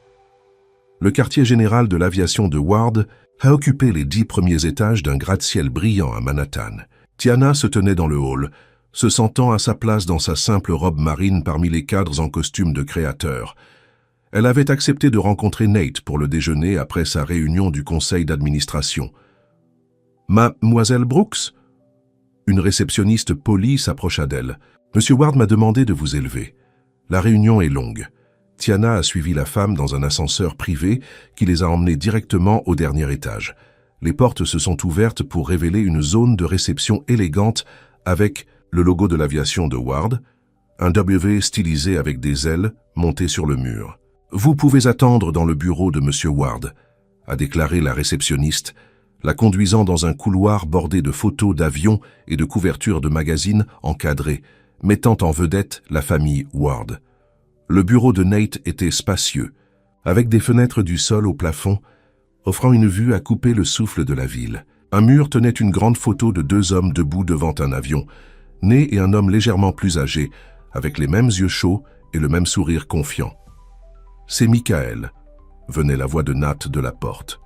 Le quartier général de l'aviation de Ward a occupé les 10 premiers étages d'un gratte-ciel brillant à Manhattan. Tiana se tenait dans le hall, se sentant à sa place dans sa simple robe marine parmi les cadres en costume de créateur. Elle avait accepté de rencontrer Nate pour le déjeuner après sa réunion du conseil d'administration. « Mademoiselle Brooks ?» Une réceptionniste polie s'approcha d'elle. « Monsieur Ward m'a demandé de vous élever. La réunion est longue. » Tiana a suivi la femme dans un ascenseur privé qui les a emmenés directement au dernier étage. Les portes se sont ouvertes pour révéler une zone de réception élégante avec le logo de l'aviation de Ward, un W stylisé avec des ailes monté sur le mur. « Vous pouvez attendre dans le bureau de Monsieur Ward », a déclaré la réceptionniste, la conduisant dans un couloir bordé de photos d'avions et de couvertures de magazines encadrées, mettant en vedette la famille Ward. Le bureau de Nate était spacieux, avec des fenêtres du sol au plafond, offrant une vue à couper le souffle de la ville. Un mur tenait une grande photo de 2 hommes debout devant un avion, Nate et un homme légèrement plus âgé, avec les mêmes yeux chauds et le même sourire confiant. « C'est Michael », venait la voix de Nat de la porte.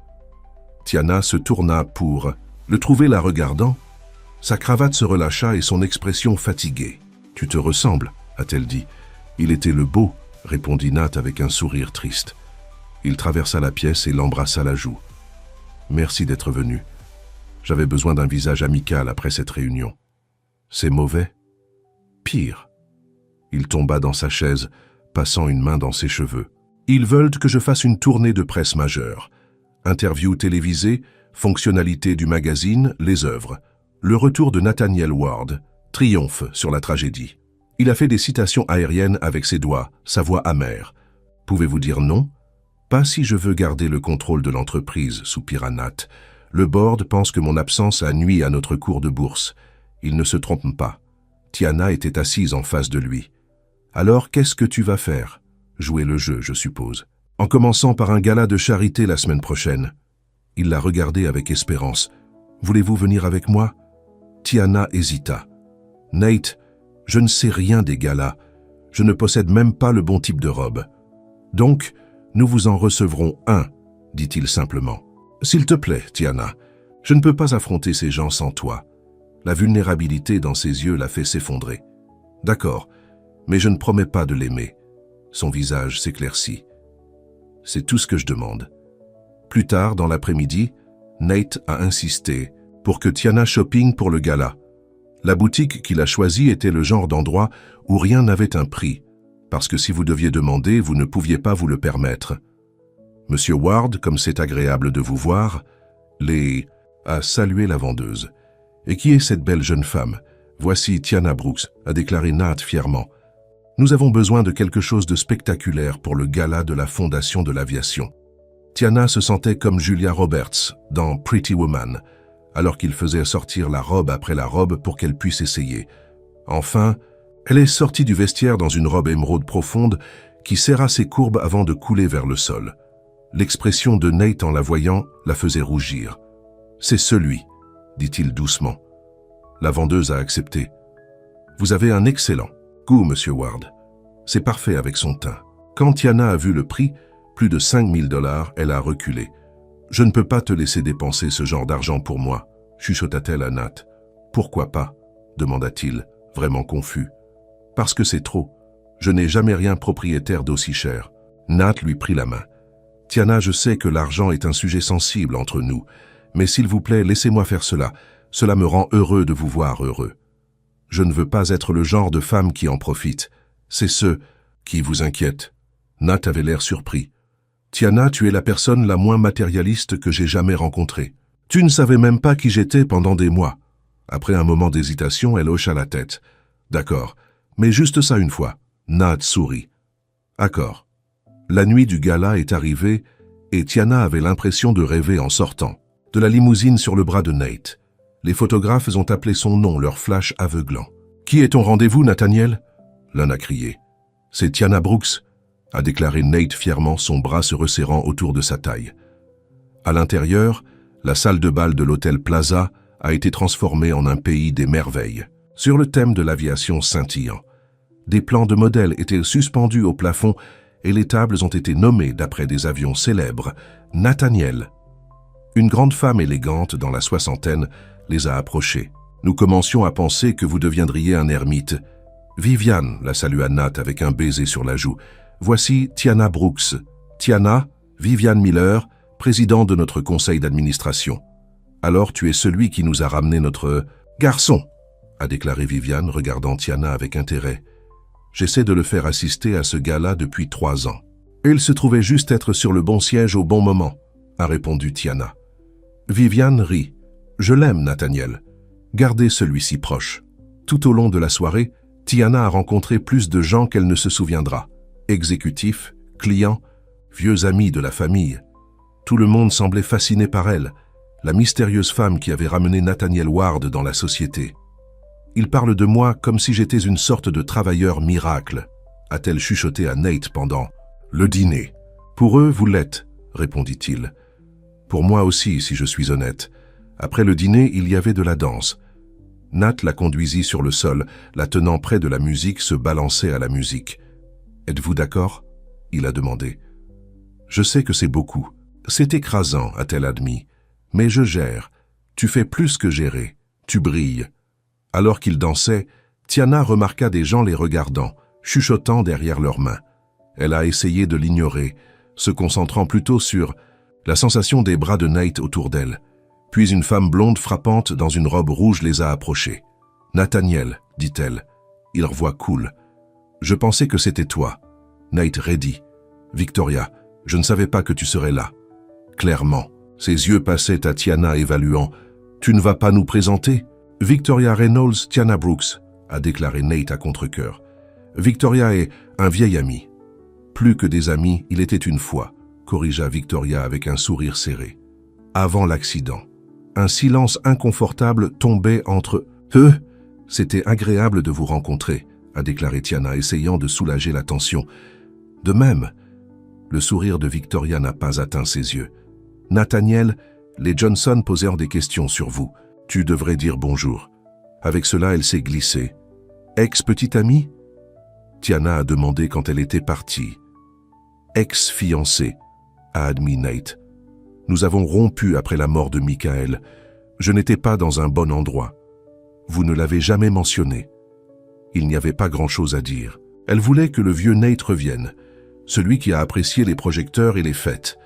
Tiana se tourna pour le trouver la regardant. Sa cravate se relâcha et son expression fatiguée. « Tu te ressembles », a-t-elle dit. « Il était le beau », répondit Nat avec un sourire triste. Il traversa la pièce et l'embrassa la joue. « Merci d'être venu. J'avais besoin d'un visage amical après cette réunion. » « C'est mauvais ?»« Pire. » Il tomba dans sa chaise, passant une main dans ses cheveux. « Ils veulent que je fasse une tournée de presse majeure. Interview télévisée, fonctionnalité du magazine, les œuvres. Le retour de Nathaniel Ward, triomphe sur la tragédie. Il a fait des citations aériennes avec ses doigts, sa voix amère. Pouvez-vous dire non ? Pas si je veux garder le contrôle de l'entreprise, soupira Nat. Le board pense que mon absence a nui à notre cours de bourse. Il ne se trompe pas. Tiana était assise en face de lui. Alors, qu'est-ce que tu vas faire ? Jouer le jeu, je suppose. En commençant par un gala de charité la semaine prochaine. Il la regardait avec espérance. Voulez-vous venir avec moi ? Tiana hésita. Nate, je ne sais rien des galas. Je ne possède même pas le bon type de robe. Donc, nous vous en recevrons un, dit-il simplement. S'il te plaît, Tiana, je ne peux pas affronter ces gens sans toi. La vulnérabilité dans ses yeux l'a fait s'effondrer. D'accord, mais je ne promets pas de l'aimer. Son visage s'éclaircit. C'est tout ce que je demande. Plus tard, dans l'après-midi, Nate a insisté pour que Tiana shopping pour le gala. La boutique qu'il a choisie était le genre d'endroit où rien n'avait un prix, parce que si vous deviez demander, vous ne pouviez pas vous le permettre. Monsieur Ward, comme c'est agréable de vous voir, a salué la vendeuse. « Et qui est cette belle jeune femme ? Voici Tiana Brooks, a déclaré Nat fièrement. Nous avons besoin de quelque chose de spectaculaire pour le gala de la Fondation de l'aviation. » Tiana se sentait comme Julia Roberts dans Pretty Woman, alors qu'il faisait sortir la robe après la robe pour qu'elle puisse essayer. Enfin, elle est sortie du vestiaire dans une robe émeraude profonde qui serra ses courbes avant de couler vers le sol. L'expression de Nate en la voyant la faisait rougir. « C'est celui », dit-il doucement. La vendeuse a accepté. « Vous avez un excellent goût, Monsieur Ward. C'est parfait avec son teint. » Quand Tiana a vu le prix, plus de 5 000 $, elle a reculé. « Je ne peux pas te laisser dépenser ce genre d'argent pour moi, » chuchota-t-elle à Nat. « Pourquoi pas ?» demanda-t-il, vraiment confus. « Parce que c'est trop. Je n'ai jamais rien propriétaire d'aussi cher. » Nat lui prit la main. « Tiana, je sais que l'argent est un sujet sensible entre nous, mais s'il vous plaît, laissez-moi faire cela. Cela me rend heureux de vous voir heureux. Je ne veux pas être le genre de femme qui en profite. C'est ce qui vous inquiète. » Nat avait l'air surpris. « Tiana, tu es la personne la moins matérialiste que j'ai jamais rencontrée. Tu ne savais même pas qui j'étais pendant des mois. » Après un moment d'hésitation, elle hocha la tête. « D'accord, mais juste ça une fois. » Nat sourit. « D'accord. » La nuit du gala est arrivée et Tiana avait l'impression de rêver en sortant. De la limousine sur le bras de Nate. Les photographes ont appelé son nom, leur flash aveuglant. « Qui est ton rendez-vous, Nathaniel ?» L'un a crié. « C'est Tiana Brooks », a déclaré Nate fièrement, son bras se resserrant autour de sa taille. À l'intérieur, la salle de bal de l'hôtel Plaza a été transformée en un pays des merveilles. Sur le thème de l'aviation scintillant, des plans de modèles étaient suspendus au plafond et les tables ont été nommées d'après des avions célèbres. Nathaniel, une grande femme élégante dans la soixantaine, les a approchés. Nous commencions à penser que vous deviendriez un ermite. Viviane, la salua Nat avec un baiser sur la joue. Voici Tiana Brooks. Tiana, Viviane Miller, président de notre conseil d'administration. Alors tu es celui qui nous a ramené notre garçon, a déclaré Viviane, regardant Tiana avec intérêt. J'essaie de le faire assister à ce gala depuis 3 ans. Et il se trouvait juste être sur le bon siège au bon moment, a répondu Tiana. Viviane rit. Je l'aime, Nathaniel. Gardez celui-ci proche. Tout au long de la soirée, Tiana a rencontré plus de gens qu'elle ne se souviendra. Exécutifs, clients, vieux amis de la famille. Tout le monde semblait fasciné par elle, la mystérieuse femme qui avait ramené Nathaniel Ward dans la société. Il parle de moi comme si j'étais une sorte de travailleur miracle, a-t-elle chuchoté à Nate pendant le dîner. Pour eux, vous l'êtes, répondit-il. Pour moi aussi, si je suis honnête. Après le dîner, il y avait de la danse. Nat la conduisit sur le sol, la tenant près de la musique, se balançait à la musique. « Êtes-vous d'accord » il a demandé. « Je sais que c'est beaucoup. C'est écrasant, a-t-elle admis. Mais je gère. Tu fais plus que gérer. Tu brilles. » Alors qu'ils dansaient, Tiana remarqua des gens les regardant, chuchotant derrière leurs mains. Elle a essayé de l'ignorer, se concentrant plutôt sur la sensation des bras de Nate autour d'elle. Puis une femme blonde frappante dans une robe rouge les a approchés. « Nathaniel, dit-elle. Il revoit cool. Je pensais que c'était toi. » Nate raidit. « Victoria, je ne savais pas que tu serais là. » Clairement, ses yeux passaient à Tiana évaluant. « Tu ne vas pas nous présenter ?» Victoria Reynolds, Tiana Brooks, a déclaré Nate à contre-cœur. Victoria est un vieil ami. Plus que des amis, il était une fois, corrigea Victoria avec un sourire serré. Avant l'accident. Un silence inconfortable tombait entre eux. C'était agréable de vous rencontrer, a déclaré Tiana, essayant de soulager la tension. De même, le sourire de Victoria n'a pas atteint ses yeux. Nathaniel, les Johnson posèrent des questions sur vous. Tu devrais dire bonjour. Avec cela, elle s'est glissée. Ex-petite amie ? Tiana a demandé quand elle était partie. Ex-fiancée, a admis Nate. Nous avons rompu après la mort de Michael. Je n'étais pas dans un bon endroit. Vous ne l'avez jamais mentionné. Il n'y avait pas grand-chose à dire. Elle voulait que le vieux Nate revienne, celui qui a apprécié les projecteurs et les fêtes.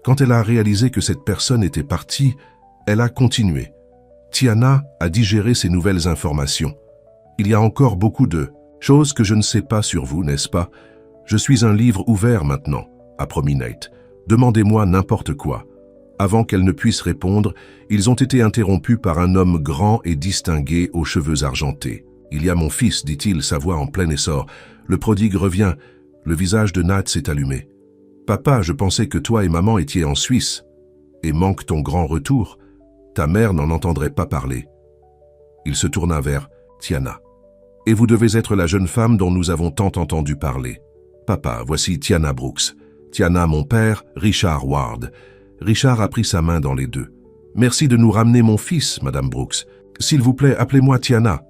Quand elle a réalisé que cette personne était partie, elle a continué. Tiana a digéré ces nouvelles informations. Il y a encore beaucoup de choses que je ne sais pas sur vous, n'est-ce pas? Je suis un livre ouvert maintenant, a promis Nate. Demandez-moi n'importe quoi. Avant qu'elle ne puisse répondre, ils ont été interrompus par un homme grand et distingué aux cheveux argentés. « Il y a mon fils, dit-il, sa voix en plein essor. Le prodigue revient. » Le visage de Nat s'est allumé. « Papa, je pensais que toi et maman étiez en Suisse. Et manque ton grand retour. Ta mère n'en entendrait pas parler. » Il se tourna vers Tiana. « Et vous devez être la jeune femme dont nous avons tant entendu parler. Papa, voici Tiana Brooks. Tiana, mon père, Richard Ward. » Richard a pris sa main dans les deux. « Merci de nous ramener mon fils, Madame Brooks. S'il vous plaît, appelez-moi Tiana. »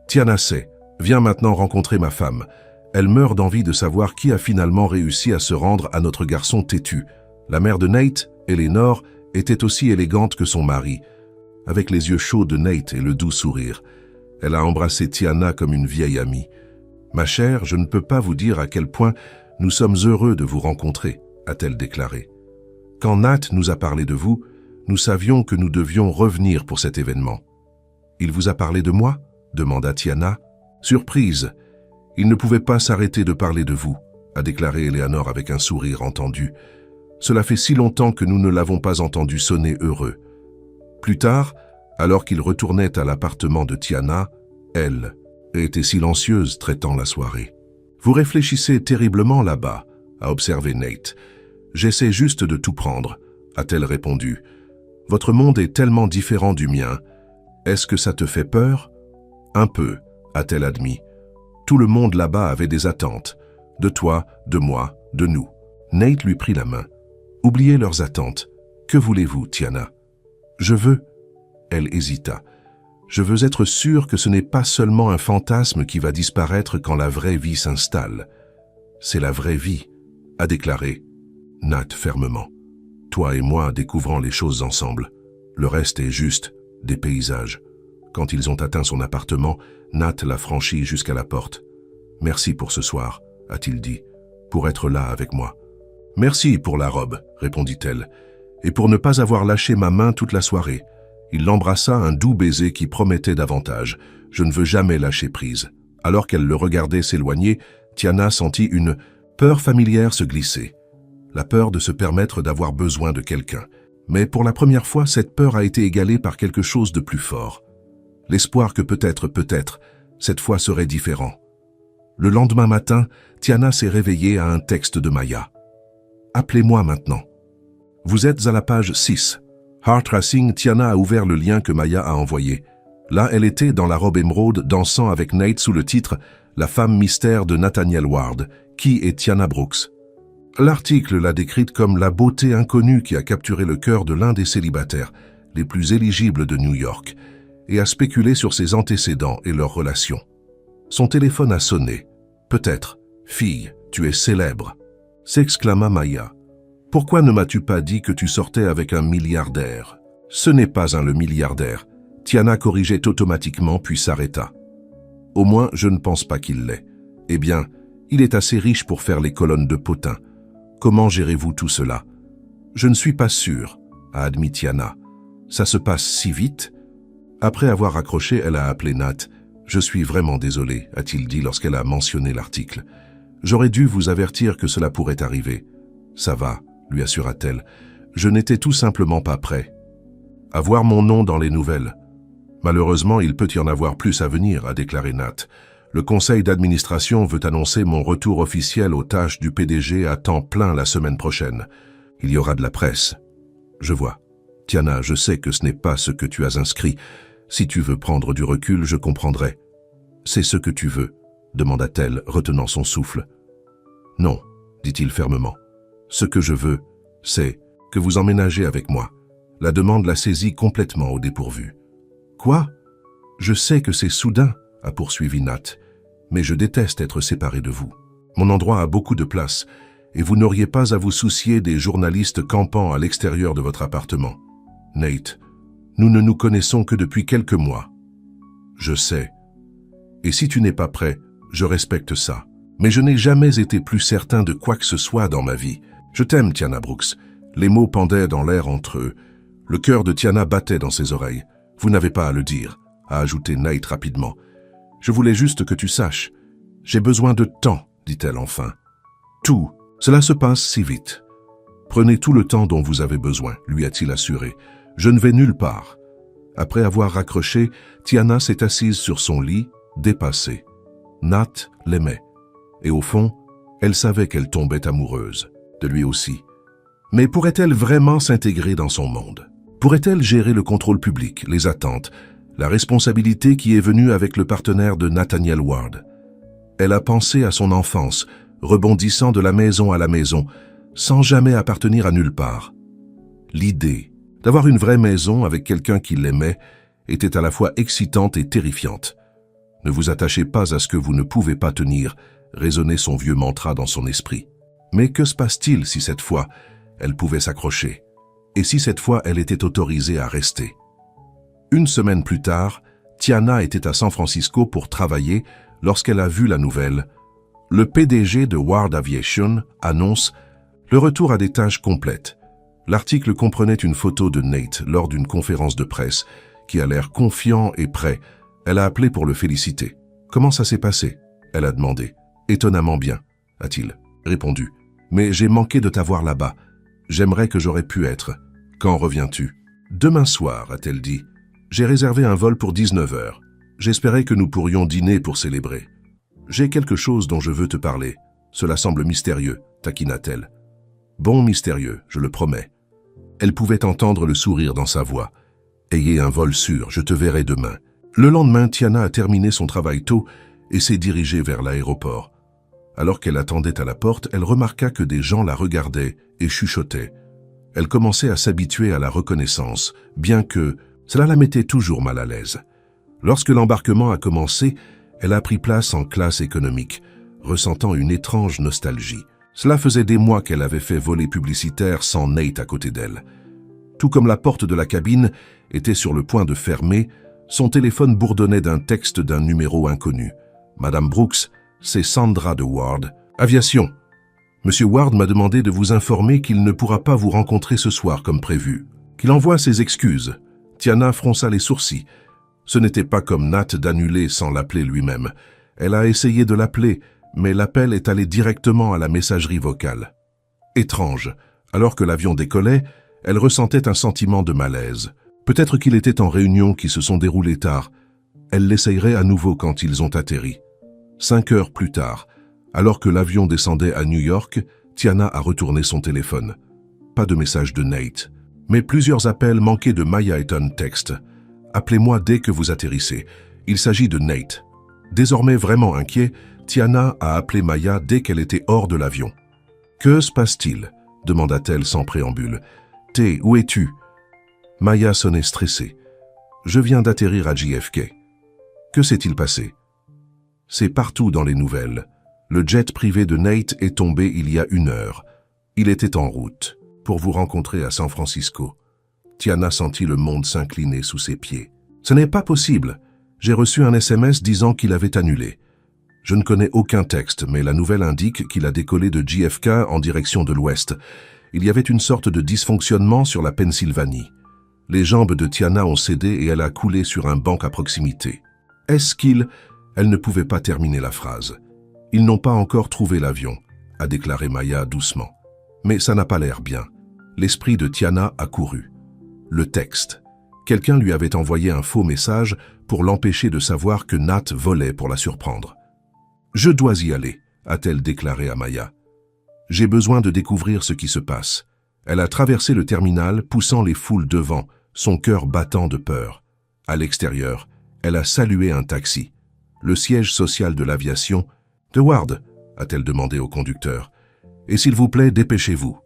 Tiana sait. Viens maintenant rencontrer ma femme. Elle meurt d'envie de savoir qui a finalement réussi à se rendre à notre garçon têtu. La mère de Nate, Eleanor, était aussi élégante que son mari, avec les yeux chauds de Nate et le doux sourire. Elle a embrassé Tiana comme une vieille amie. « Ma chère, je ne peux pas vous dire à quel point nous sommes heureux de vous rencontrer, » a-t-elle déclaré. « Quand Nat nous a parlé de vous, nous savions que nous devions revenir pour cet événement. »« Il vous a parlé de moi ?» demanda Tiana. « Surprise. Il ne pouvait pas s'arrêter de parler de vous, » a déclaré Eleanor avec un sourire entendu. « Cela fait si longtemps que nous ne l'avons pas entendu sonner heureux. » Plus tard, alors qu'il retournait à l'appartement de Tiana, elle était silencieuse traitant la soirée. « Vous réfléchissez terriblement là-bas, » a observé Nate. « J'essaie juste de tout prendre, » a-t-elle répondu. « Votre monde est tellement différent du mien. Est-ce que ça te fait peur ? » Un peu, a-t-elle admis. Tout le monde là-bas avait des attentes. De toi, de moi, de nous. Nate lui prit la main. Oubliez leurs attentes. Que voulez-vous, Tiana? Je veux. Elle hésita. Je veux être sûre que ce n'est pas seulement un fantasme qui va disparaître quand la vraie vie s'installe. C'est la vraie vie, a déclaré Nat fermement. Toi et moi découvrons les choses ensemble. Le reste est juste des paysages. Quand ils ont atteint son appartement, Nat l'a franchi jusqu'à la porte. Merci pour ce soir, a-t-il dit, pour être là avec moi. Merci pour la robe, répondit-elle, et pour ne pas avoir lâché ma main toute la soirée. Il l'embrassa, un doux baiser qui promettait davantage. Je ne veux jamais lâcher prise. Alors qu'elle le regardait s'éloigner, Tiana sentit une peur familière se glisser. La peur de se permettre d'avoir besoin de quelqu'un. Mais pour la première fois, cette peur a été égalée par quelque chose de plus fort. L'espoir que peut-être, cette fois serait différent. Le lendemain matin, Tiana s'est réveillée à un texte de Maya. « Appelez-moi maintenant. » Vous êtes à la page 6. Heart Racing, Tiana a ouvert le lien que Maya a envoyé. Là, elle était dans la robe émeraude, dansant avec Nate sous le titre « La femme mystère de Nathaniel Ward, qui est Tiana Brooks ». L'article l'a décrite comme la beauté inconnue qui a capturé le cœur de l'un des célibataires les plus éligibles de New York et a spéculé sur ses antécédents et leurs relations. Son téléphone a sonné. « Peut-être, fille, tu es célèbre », s'exclama Maya. « Pourquoi ne m'as-tu pas dit que tu sortais avec un milliardaire ?»« Ce n'est pas le milliardaire. » Tiana corrigeait automatiquement puis s'arrêta. « Au moins, je ne pense pas qu'il l'est. Eh bien, il est assez riche pour faire les colonnes de potin. Comment gérez-vous tout cela ?»« Je ne suis pas sûr, » a admis Tiana. « Ça se passe si vite ?» Après avoir raccroché, elle a appelé Nat. « Je suis vraiment désolé, a-t-il dit lorsqu'elle a mentionné l'article. « J'aurais dû vous avertir que cela pourrait arriver. »« Ça va, » lui assura-t-elle. « Je n'étais tout simplement pas prêt. » « À voir mon nom dans les nouvelles. »« Malheureusement, il peut y en avoir plus à venir, » a déclaré Nat. « Le conseil d'administration veut annoncer mon retour officiel aux tâches du PDG à temps plein la semaine prochaine. Il y aura de la presse. »« Je vois. Tiana, je sais que ce n'est pas ce que tu as inscrit. Si tu veux prendre du recul, je comprendrai. »« C'est ce que tu veux ?» demanda-t-elle, retenant son souffle. « Non, » dit-il fermement. « Ce que je veux, c'est que vous emménagez avec moi. » La demande l'a saisie complètement au dépourvu. « Quoi ? Je sais que c'est soudain, » a poursuivi Nat, « mais je déteste être séparé de vous. Mon endroit a beaucoup de place, et vous n'auriez pas à vous soucier des journalistes campant à l'extérieur de votre appartement. Nate, nous ne nous connaissons que depuis quelques mois. Je sais. Et si tu n'es pas prêt, je respecte ça. Mais je n'ai jamais été plus certain de quoi que ce soit dans ma vie. Je t'aime, Tiana Brooks. » Les mots pendaient dans l'air entre eux. Le cœur de Tiana battait dans ses oreilles. « Vous n'avez pas à le dire, » a ajouté Nate rapidement. « Je voulais juste que tu saches. J'ai besoin de temps, » dit-elle enfin. « Tout. Cela se passe si vite. »« Prenez tout le temps dont vous avez besoin, » lui a-t-il assuré. « Je ne vais nulle part. » Après avoir raccroché, Tiana s'est assise sur son lit, dépassée. Nat l'aimait. Et au fond, elle savait qu'elle tombait amoureuse, de lui aussi. Mais pourrait-elle vraiment s'intégrer dans son monde ? Pourrait-elle gérer le contrôle public, les attentes, la responsabilité qui est venue avec le partenaire de Nathaniel Ward ? Elle a pensé à son enfance, rebondissant de la maison à la maison, sans jamais appartenir à nulle part. L'idée d'avoir une vraie maison avec quelqu'un qui l'aimait était à la fois excitante et terrifiante. Ne vous attachez pas à ce que vous ne pouvez pas tenir, résonnait son vieux mantra dans son esprit. Mais que se passe-t-il si cette fois, elle pouvait s'accrocher ? Et si cette fois, elle était autorisée à rester ? Une semaine plus tard, Tiana était à San Francisco pour travailler lorsqu'elle a vu la nouvelle. Le PDG de Ward Aviation annonce le retour à des tâches complètes. L'article comprenait une photo de Nate lors d'une conférence de presse qui a l'air confiant et prêt. Elle a appelé pour le féliciter. « Comment ça s'est passé ?» elle a demandé. « Étonnamment bien, » a-t-il répondu. « Mais j'ai manqué de t'avoir là-bas. J'aimerais que j'aurais pu être. Quand reviens-tu ?»« Demain soir, » a-t-elle dit. « J'ai réservé un vol pour 19 heures. J'espérais que nous pourrions dîner pour célébrer. J'ai quelque chose dont je veux te parler. Cela semble mystérieux, taquina-t-elle. Bon mystérieux, je le promets. » Elle pouvait entendre le sourire dans sa voix. « Ayez un vol sûr, je te verrai demain. » Le lendemain, Tiana a terminé son travail tôt et s'est dirigée vers l'aéroport. Alors qu'elle attendait à la porte, elle remarqua que des gens la regardaient et chuchotaient. Elle commençait à s'habituer à la reconnaissance, bien que cela la mettait toujours mal à l'aise. Lorsque l'embarquement a commencé, elle a pris place en classe économique, ressentant une étrange nostalgie. Cela faisait des mois qu'elle avait fait voler publicitaire sans Nate à côté d'elle. Tout comme la porte de la cabine était sur le point de fermer, son téléphone bourdonnait d'un texte d'un numéro inconnu. « Madame Brooks, c'est Sandra de Ward. Aviation. Monsieur Ward m'a demandé de vous informer qu'il ne pourra pas vous rencontrer ce soir comme prévu. Qu'il envoie ses excuses. » Tiana fronça les sourcils. Ce n'était pas comme Nat d'annuler sans l'appeler lui-même. Elle a essayé de l'appeler, mais l'appel est allé directement à la messagerie vocale. Étrange. Alors que l'avion décollait, elle ressentait un sentiment de malaise. Peut-être qu'il était en réunion qui se sont déroulées tard. Elle l'essayerait à nouveau quand ils ont atterri. 5 heures plus tard, alors que l'avion descendait à New York, Tiana a retourné son téléphone. Pas de message de Nate, mais plusieurs appels manqués de Maya et un texte. « Appelez-moi dès que vous atterrissez. Il s'agit de Nate. » Désormais vraiment inquiet, Tiana a appelé Maya dès qu'elle était hors de l'avion. « Que se passe-t-il » demanda-t-elle sans préambule. « T, où es-tu » Maya sonnait stressée. « Je viens d'atterrir à JFK. » « Que s'est-il passé ?» C'est partout dans les nouvelles. Le jet privé de Nate est tombé il y a 1 heure. Il était en route pour vous rencontrer à San Francisco. Tiana sentit le monde s'incliner sous ses pieds. « Ce n'est pas possible. J'ai reçu un SMS disant qu'il avait annulé. Je ne connais aucun texte, mais la nouvelle indique qu'il a décollé de JFK en direction de l'ouest. Il y avait une sorte de dysfonctionnement sur la Pennsylvanie. Les jambes de Tiana ont cédé et elle a coulé sur un banc à proximité. Est-ce qu'il... » Elle ne pouvait pas terminer la phrase. « Ils n'ont pas encore trouvé l'avion », a déclaré Maya doucement. Mais ça n'a pas l'air bien. L'esprit de Tiana a couru. Le texte. Quelqu'un lui avait envoyé un faux message pour l'empêcher de savoir que Nat volait pour la surprendre. « Je dois y aller », a-t-elle déclaré à Maya. « J'ai besoin de découvrir ce qui se passe. » Elle a traversé le terminal, poussant les foules devant, son cœur battant de peur. À l'extérieur, elle a salué un taxi. Le siège social de l'aviation. « De Ward » a-t-elle demandé au conducteur. « Et s'il vous plaît, dépêchez-vous. »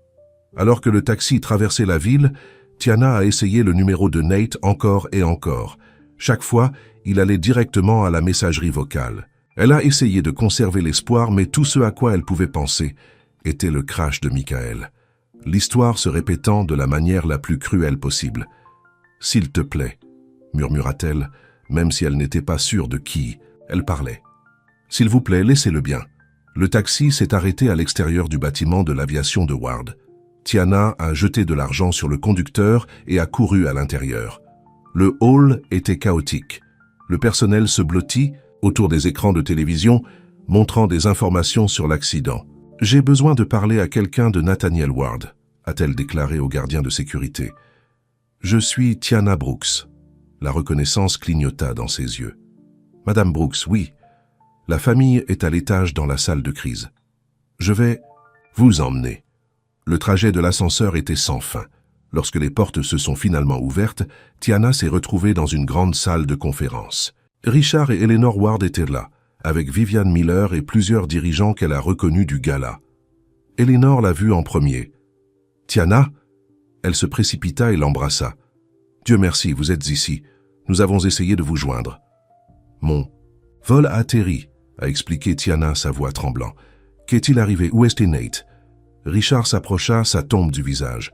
Alors que le taxi traversait la ville, Tiana a essayé le numéro de Nate encore et encore. Chaque fois, il allait directement à la messagerie vocale. Elle a essayé de conserver l'espoir, mais tout ce à quoi elle pouvait penser était le crash de Michael. L'histoire se répétant de la manière la plus cruelle possible. « S'il te plaît » murmura-t-elle, même si elle n'était pas sûre de qui elle parlait. « S'il vous plaît, laissez-le bien. » Le taxi s'est arrêté à l'extérieur du bâtiment de l'aviation de Ward. Tiana a jeté de l'argent sur le conducteur et a couru à l'intérieur. Le hall était chaotique. Le personnel se blottit autour des écrans de télévision, montrant des informations sur l'accident. « J'ai besoin de parler à quelqu'un de Nathaniel Ward », a-t-elle déclaré au gardien de sécurité. « Je suis Tiana Brooks. » La reconnaissance clignota dans ses yeux. « Madame Brooks, oui. La famille est à l'étage dans la salle de crise. Je vais vous emmener. » Le trajet de l'ascenseur était sans fin. Lorsque les portes se sont finalement ouvertes, Tiana s'est retrouvée dans une grande salle de conférence. Richard et Eleanor Ward étaient là, avec Vivian Miller et plusieurs dirigeants qu'elle a reconnus du gala. Eleanor l'a vue en premier. « Tiana ?» Elle se précipita et l'embrassa. « Dieu merci, vous êtes ici. Nous avons essayé de vous joindre. »« Mon vol a atterri », a expliqué Tiana, sa voix tremblant. « Qu'est-il arrivé? Où est Nate ?» Richard s'approcha, sa tombe du visage.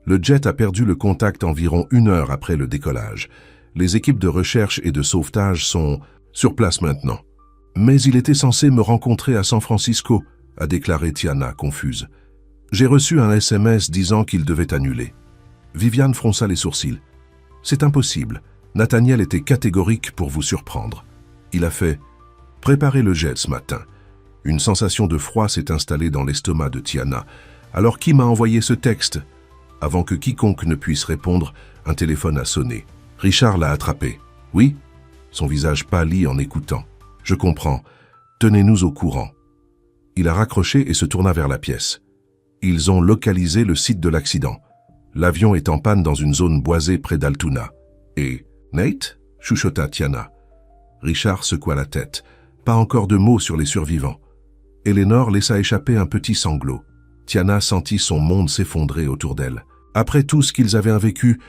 Le jet a perdu le contact environ 1 heure après le décollage. Les équipes de recherche et de sauvetage sont sur place maintenant. « Mais il était censé me rencontrer à San Francisco », a déclaré Tiana, confuse. « J'ai reçu un SMS disant qu'il devait annuler. » Viviane fronça les sourcils. « C'est impossible. Nathaniel était catégorique pour vous surprendre. Il a fait « Préparez le jet ce matin. » Une sensation de froid s'est installée dans l'estomac de Tiana. « Alors qui m'a envoyé ce texte ?» Avant que quiconque ne puisse répondre, un téléphone a sonné. Richard l'a attrapé. « Oui ?» Son visage pâlit en écoutant. « Je comprends. Tenez-nous au courant. » Il a raccroché et se tourna vers la pièce. Ils ont localisé le site de l'accident. L'avion est en panne dans une zone boisée près d'Altoona. « Et Nate ?» chuchota Tiana. Richard secoua la tête. Pas encore de mots sur les survivants. Eleanor laissa échapper un petit sanglot. Tiana sentit son monde s'effondrer autour d'elle. Après tout ce qu'ils avaient vécu,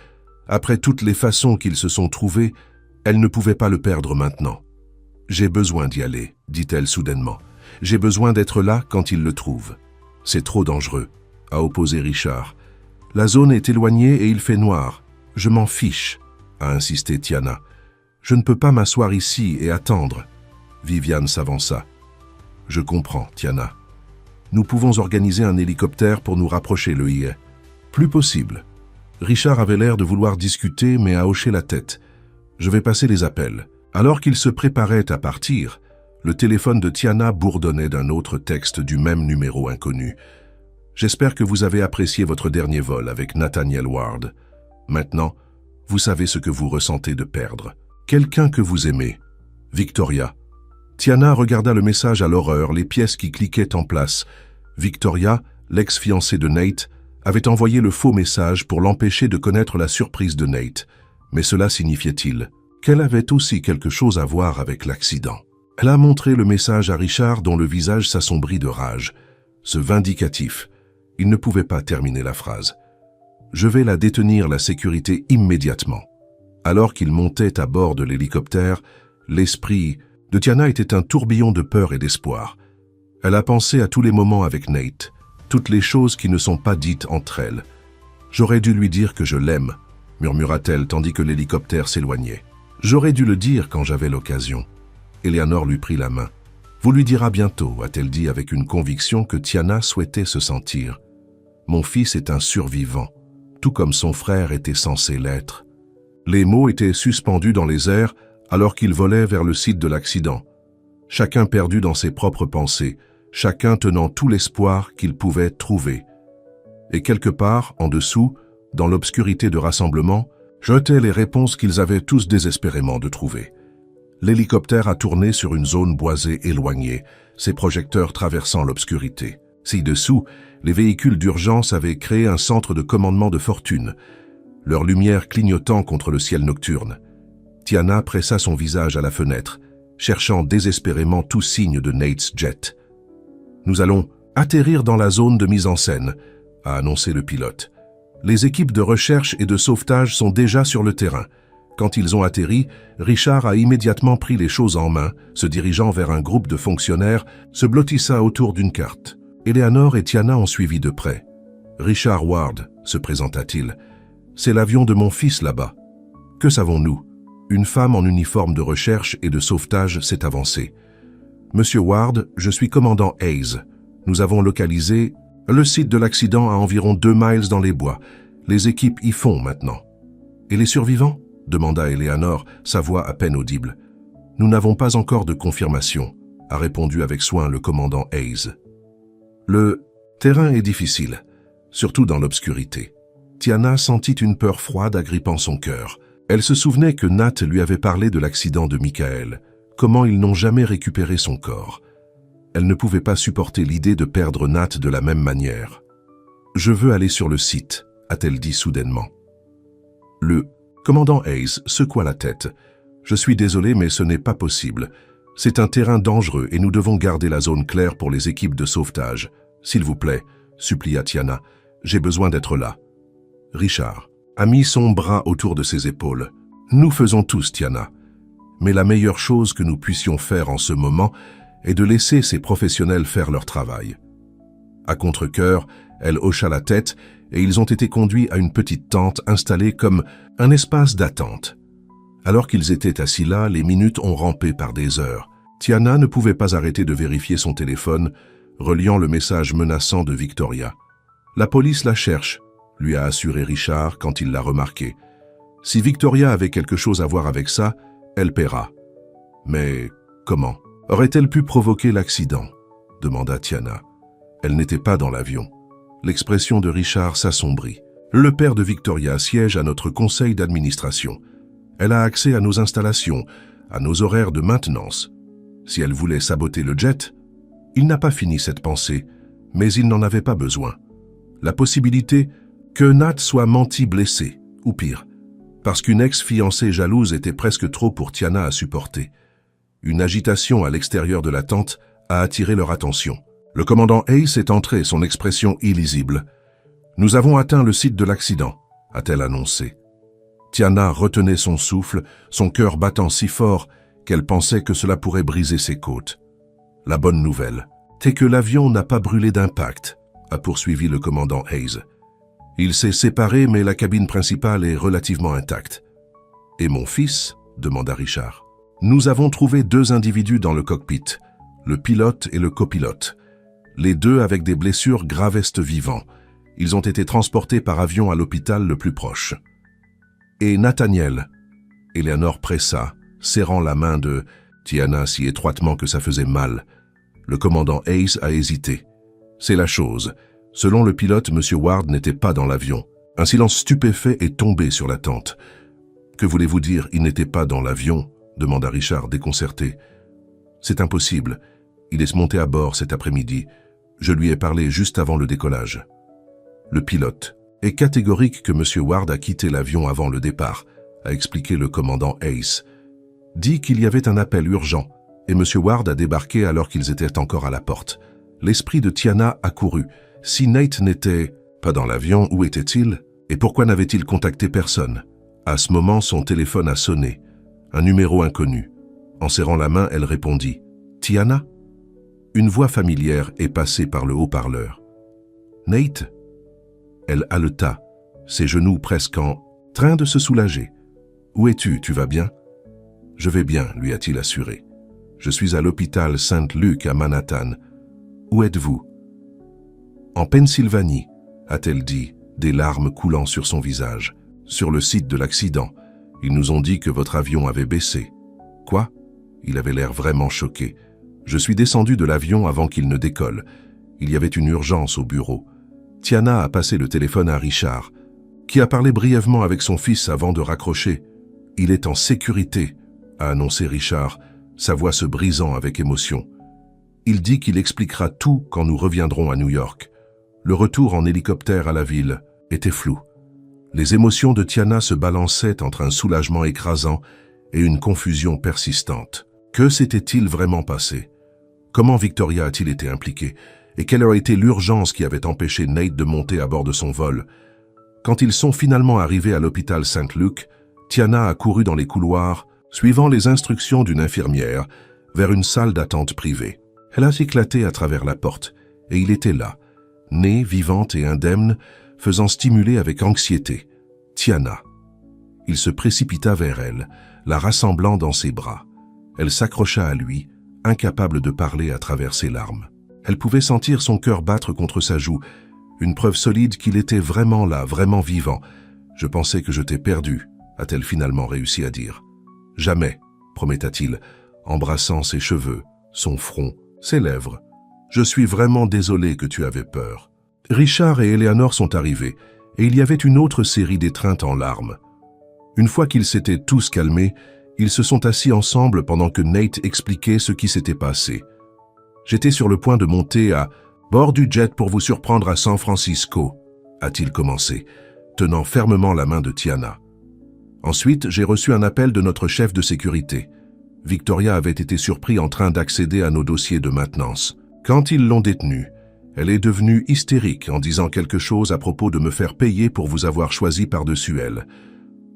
après toutes les façons qu'ils se sont trouvés, elle ne pouvait pas le perdre maintenant. « J'ai besoin d'y aller », dit-elle soudainement. « J'ai besoin d'être là quand il le trouve. » C'est trop dangereux, a opposé Richard. La zone est éloignée et il fait noir. Je m'en fiche, a insisté Tiana. Je ne peux pas m'asseoir ici et attendre. Viviane s'avança. Je comprends, Tiana. Nous pouvons organiser un hélicoptère pour nous rapprocher, le I. Plus possible. Richard avait l'air de vouloir discuter, mais a hoché la tête. Je vais passer les appels. Alors qu'il se préparait à partir, le téléphone de Tiana bourdonnait d'un autre texte du même numéro inconnu. J'espère que vous avez apprécié votre dernier vol avec Nathaniel Ward. Maintenant, vous savez ce que vous ressentez de perdre. Quelqu'un que vous aimez. Victoria. Tiana regarda le message à l'horreur, les pièces qui cliquaient en place. Victoria, l'ex-fiancée de Nate, avait envoyé le faux message pour l'empêcher de connaître la surprise de Nate. Mais cela signifiait-il qu'elle avait aussi quelque chose à voir avec l'accident? Elle a montré le message à Richard dont le visage s'assombrit de rage. Ce vindicatif. Il ne pouvait pas terminer la phrase. « Je vais la détenir la sécurité immédiatement. » Alors qu'il montait à bord de l'hélicoptère, l'esprit de Tiana était un tourbillon de peur et d'espoir. Elle a pensé à tous les moments avec Nate, toutes les choses qui ne sont pas dites entre elles. « J'aurais dû lui dire que je l'aime », murmura-t-elle tandis que l'hélicoptère s'éloignait. « J'aurais dû le dire quand j'avais l'occasion. » Eleanor lui prit la main. « Vous lui dira bientôt », a-t-elle dit avec une conviction que Tiana souhaitait se sentir. « Mon fils est un survivant, tout comme son frère était censé l'être. » Les mots étaient suspendus dans les airs alors qu'ils volaient vers le site de l'accident. Chacun perdu dans ses propres pensées, chacun tenant tout l'espoir qu'il pouvait trouver. Et quelque part, en dessous, dans l'obscurité de rassemblement, jetaient les réponses qu'ils avaient tous désespérément de trouver. L'hélicoptère a tourné sur une zone boisée éloignée, ses projecteurs traversant l'obscurité. Ci-dessous, les véhicules d'urgence avaient créé un centre de commandement de fortune, leur lumière clignotant contre le ciel nocturne. Tiana pressa son visage à la fenêtre, cherchant désespérément tout signe de Nate's jet. « Nous allons atterrir dans la zone de mise en scène », a annoncé le pilote. « Les équipes de recherche et de sauvetage sont déjà sur le terrain. » Quand ils ont atterri, Richard a immédiatement pris les choses en main, se dirigeant vers un groupe de fonctionnaires, se blottissa autour d'une carte. Eleanor et Tiana ont suivi de près. « Richard Ward », se présenta-t-il. « C'est l'avion de mon fils là-bas. » Que savons-nous? Une femme en uniforme de recherche et de sauvetage s'est avancée. « Monsieur Ward, je suis commandant Hayes. Nous avons localisé le site de l'accident à environ 2 miles dans les bois. Les équipes y font maintenant. »« Et les survivants ?» demanda Eleanor, sa voix à peine audible. « Nous n'avons pas encore de confirmation, » a répondu avec soin le commandant Hayes. Le terrain est difficile, surtout dans l'obscurité. Tiana sentit une peur froide agrippant son cœur. Elle se souvenait que Nat lui avait parlé de l'accident de Michael, comment ils n'ont jamais récupéré son corps. Elle ne pouvait pas supporter l'idée de perdre Nat de la même manière. « Je veux aller sur le site », a-t-elle dit soudainement. Le commandant Hayes secoua la tête. « Je suis désolé, mais ce n'est pas possible. C'est un terrain dangereux et nous devons garder la zone claire pour les équipes de sauvetage. S'il vous plaît, » supplia Tiana, « j'ai besoin d'être là. » Richard a mis son bras autour de ses épaules. « Nous faisons tous, Tiana. Mais la meilleure chose que nous puissions faire en ce moment est de laisser ces professionnels faire leur travail. » À contre-cœur, elle hocha la tête et ils ont été conduits à une petite tente installée comme un espace d'attente. Alors qu'ils étaient assis là, les minutes ont rampé par des heures. Tiana ne pouvait pas arrêter de vérifier son téléphone, reliant le message menaçant de Victoria. « La police la cherche », lui a assuré Richard quand il l'a remarqué. « Si Victoria avait quelque chose à voir avec ça, elle paiera. » « Mais comment aurait-elle pu provoquer l'accident ?» demanda Tiana. Elle n'était pas dans l'avion. L'expression de Richard s'assombrit. « Le père de Victoria siège à notre conseil d'administration. Elle a accès à nos installations, à nos horaires de maintenance. Si elle voulait saboter le jet, il n'a pas fini cette pensée, mais il n'en avait pas besoin. La possibilité que Nat soit menti blessé, ou pire, parce qu'une ex-fiancée jalouse était presque trop pour Tiana à supporter. Une agitation à l'extérieur de la tente a attiré leur attention. Le commandant Hayes est entré, son expression illisible. « Nous avons atteint le site de l'accident », a-t-elle annoncé. Tiana retenait son souffle, son cœur battant si fort qu'elle pensait que cela pourrait briser ses côtes. La bonne nouvelle, c'est que l'avion n'a pas brûlé d'impact, a poursuivi le commandant Hayes. Il s'est séparé, mais la cabine principale est relativement intacte. Et mon fils? Demanda Richard. Nous avons trouvé 2 individus dans le cockpit, le pilote et le copilote. Les 2 avec des blessures gravestes vivants. Ils ont été transportés par avion à l'hôpital le plus proche. Et Nathaniel? Eleanor pressa, serrant la main de Tiana si étroitement que ça faisait mal. Le commandant Hayes a hésité. C'est la chose. Selon le pilote, M. Ward n'était pas dans l'avion. Un silence stupéfait est tombé sur la tente. « Que voulez-vous dire, il n'était pas dans l'avion ?» demanda Richard déconcerté. « C'est impossible. Il est monté à bord cet après-midi. Je lui ai parlé juste avant le décollage. » Le pilote est catégorique que M. Ward a quitté l'avion avant le départ, a expliqué le commandant Hayes. Dit qu'il y avait un appel urgent et M. Ward a débarqué alors qu'ils étaient encore à la porte. L'esprit de Tiana a couru. Si Nate n'était pas dans l'avion, où était-il? Et pourquoi n'avait-il contacté personne? À ce moment, son téléphone a sonné. Un numéro inconnu. En serrant la main, elle répondit. « Tiana ?» Une voix familière est passée par le haut-parleur. « Nate ?» Elle haleta, ses genoux presque en train de se soulager. « Où es-tu? Tu vas bien ?»« Je vais bien, » lui a-t-il assuré. « Je suis à l'hôpital Saint-Luc à Manhattan. Où êtes-vous ?»« En Pennsylvanie, » a-t-elle dit, des larmes coulant sur son visage. « Sur le site de l'accident. Ils nous ont dit que votre avion avait baissé. »« Quoi ?» Il avait l'air vraiment choqué. « Je suis descendu de l'avion avant qu'il ne décolle. Il y avait une urgence au bureau. » Tiana a passé le téléphone à Richard, qui a parlé brièvement avec son fils avant de raccrocher. « Il est en sécurité », a annoncé Richard, sa voix se brisant avec émotion. Il dit qu'il expliquera tout quand nous reviendrons à New York. Le retour en hélicoptère à la ville était flou. Les émotions de Tiana se balançaient entre un soulagement écrasant et une confusion persistante. Que s'était-il vraiment passé? Comment Victoria a-t-il été impliquée? Et quelle a été l'urgence qui avait empêché Nate de monter à bord de son vol? Quand ils sont finalement arrivés à l'hôpital Saint-Luc, Tiana a couru dans les couloirs, suivant les instructions d'une infirmière, vers une salle d'attente privée. Elle a éclaté à travers la porte, et il était là, née, vivante et indemne, faisant stimuler avec anxiété. Tiana. Il se précipita vers elle, la rassemblant dans ses bras. Elle s'accrocha à lui, incapable de parler à travers ses larmes. Elle pouvait sentir son cœur battre contre sa joue, une preuve solide qu'il était vraiment là, vraiment vivant. « Je pensais que je t'ai perdu », a-t-elle finalement réussi à dire. « Jamais », prometta-t-il, embrassant ses cheveux, son front, ses lèvres. « Je suis vraiment désolé que tu avais peur. » Richard et Eleanor sont arrivés, et il y avait une autre série d'étreintes en larmes. Une fois qu'ils s'étaient tous calmés, ils se sont assis ensemble pendant que Nate expliquait ce qui s'était passé. « J'étais sur le point de monter à bord du jet pour vous surprendre à San Francisco, » a-t-il commencé, tenant fermement la main de Tiana. Ensuite, j'ai reçu un appel de notre chef de sécurité. Victoria avait été surpris en train d'accéder à nos dossiers de maintenance. Quand ils l'ont détenue, elle est devenue hystérique en disant quelque chose à propos de me faire payer pour vous avoir choisi par-dessus elle.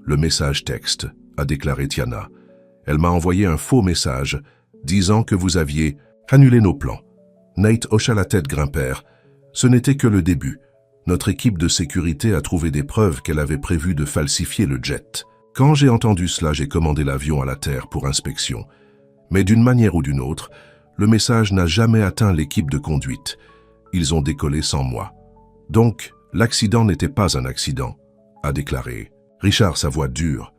Le message texte, a déclaré Tiana. Elle m'a envoyé un faux message, disant que vous aviez annulé nos plans. Nate hocha la tête Grimpère. Ce n'était que le début. Notre équipe de sécurité a trouvé des preuves qu'elle avait prévu de falsifier le jet. Quand j'ai entendu cela, j'ai commandé l'avion à la terre pour inspection. Mais d'une manière ou d'une autre, le message n'a jamais atteint l'équipe de conduite. Ils ont décollé sans moi. Donc, l'accident n'était pas un accident, a déclaré Richard, sa voix dure.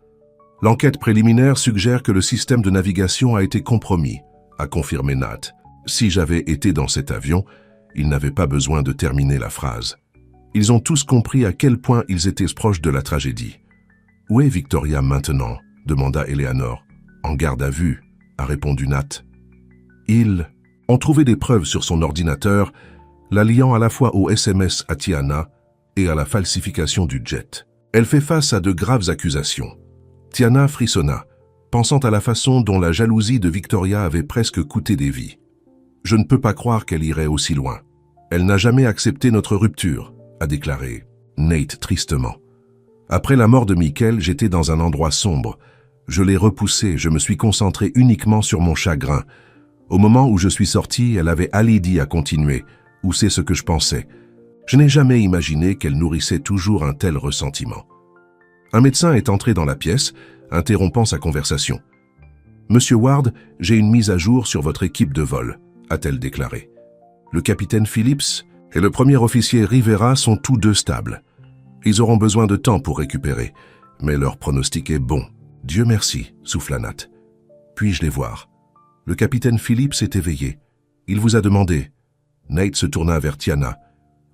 L'enquête préliminaire suggère que le système de navigation a été compromis, a confirmé Nat. Si j'avais été dans cet avion, ils n'avaient pas besoin de terminer la phrase. Ils ont tous compris à quel point ils étaient proches de la tragédie. « Où est Victoria maintenant ?» demanda Eleanor. « En garde à vue », a répondu Nat. Ils ont trouvé des preuves sur son ordinateur, la liant à la fois au SMS à Tiana et à la falsification du jet. Elle fait face à de graves accusations. Tiana frissonna, pensant à la façon dont la jalousie de Victoria avait presque coûté des vies. « Je ne peux pas croire qu'elle irait aussi loin. Elle n'a jamais accepté notre rupture, » a déclaré Nate tristement. « Après la mort de Michael, j'étais dans un endroit sombre. Je l'ai repoussée, je me suis concentré uniquement sur mon chagrin. Au moment où je suis sorti, elle avait allé dit à continuer, ou c'est ce que je pensais. Je n'ai jamais imaginé qu'elle nourrissait toujours un tel ressentiment. Un médecin est entré dans la pièce, interrompant sa conversation. « Monsieur Ward, j'ai une mise à jour sur votre équipe de vol », a-t-elle déclaré. Le capitaine Phillips et le premier officier Rivera sont tous deux stables. Ils auront besoin de temps pour récupérer, mais leur pronostic est bon. Dieu merci, souffla Nat. Puis-je les voir? Le capitaine Phillips est éveillé. Il vous a demandé. Nate se tourna vers Tiana.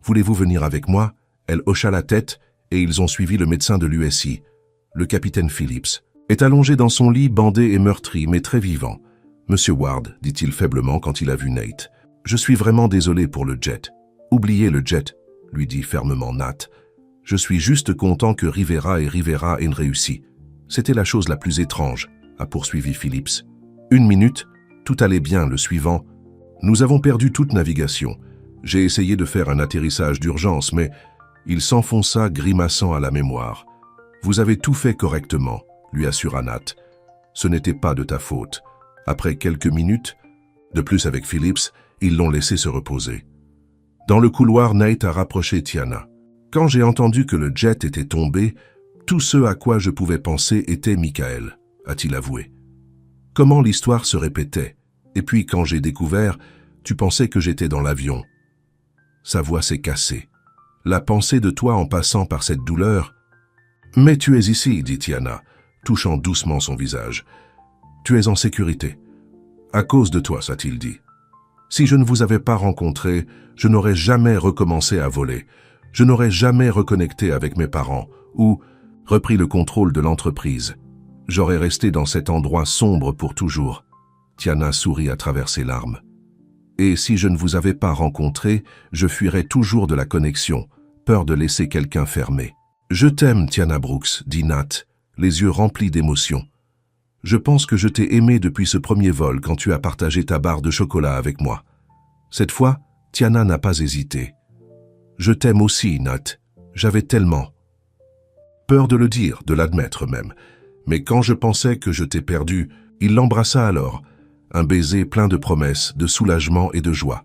Voulez-vous venir avec moi? Elle hocha la tête et ils ont suivi le médecin de l'USI. Le capitaine Phillips est allongé dans son lit, bandé et meurtri, mais très vivant. Monsieur Ward, dit-il faiblement quand il a vu Nate. Je suis vraiment désolé pour le jet. Oubliez le jet, lui dit fermement Nat. Je suis juste content que Rivera aient réussi. C'était la chose la plus étrange, a poursuivi Phillips. 1 minute, tout allait bien, le suivant. Nous avons perdu toute navigation. J'ai essayé de faire un atterrissage d'urgence, mais il s'enfonça grimaçant à la mémoire. Vous avez tout fait correctement, lui assura Nat. Ce n'était pas de ta faute. Après quelques minutes, de plus avec Phillips, ils l'ont laissé se reposer. Dans le couloir, Nate a rapproché Tiana. Quand j'ai entendu que le jet était tombé, tout ce à quoi je pouvais penser était Michael, a-t-il avoué. Comment l'histoire se répétait? Et puis quand j'ai découvert, tu pensais que j'étais dans l'avion. Sa voix s'est cassée. La pensée de toi en passant par cette douleur. Mais tu es ici, dit Tiana, touchant doucement son visage. Tu es en sécurité. À cause de toi, s'a-t-il dit. Si je ne vous avais pas rencontré, je n'aurais jamais recommencé à voler. Je n'aurais jamais reconnecté avec mes parents ou repris le contrôle de l'entreprise. J'aurais resté dans cet endroit sombre pour toujours. Tiana sourit à travers ses larmes. Et si je ne vous avais pas rencontré, je fuirais toujours de la connexion, peur de laisser quelqu'un fermer. Je t'aime, Tiana Brooks, dit Nat, les yeux remplis d'émotion. Je pense que je t'ai aimé depuis ce premier vol quand tu as partagé ta barre de chocolat avec moi. Cette fois, Tiana n'a pas hésité. Je t'aime aussi, Nat. J'avais tellement peur de le dire, de l'admettre même. Mais quand je pensais que je t'ai perdu, il l'embrassa alors. Un baiser plein de promesses, de soulagement et de joie.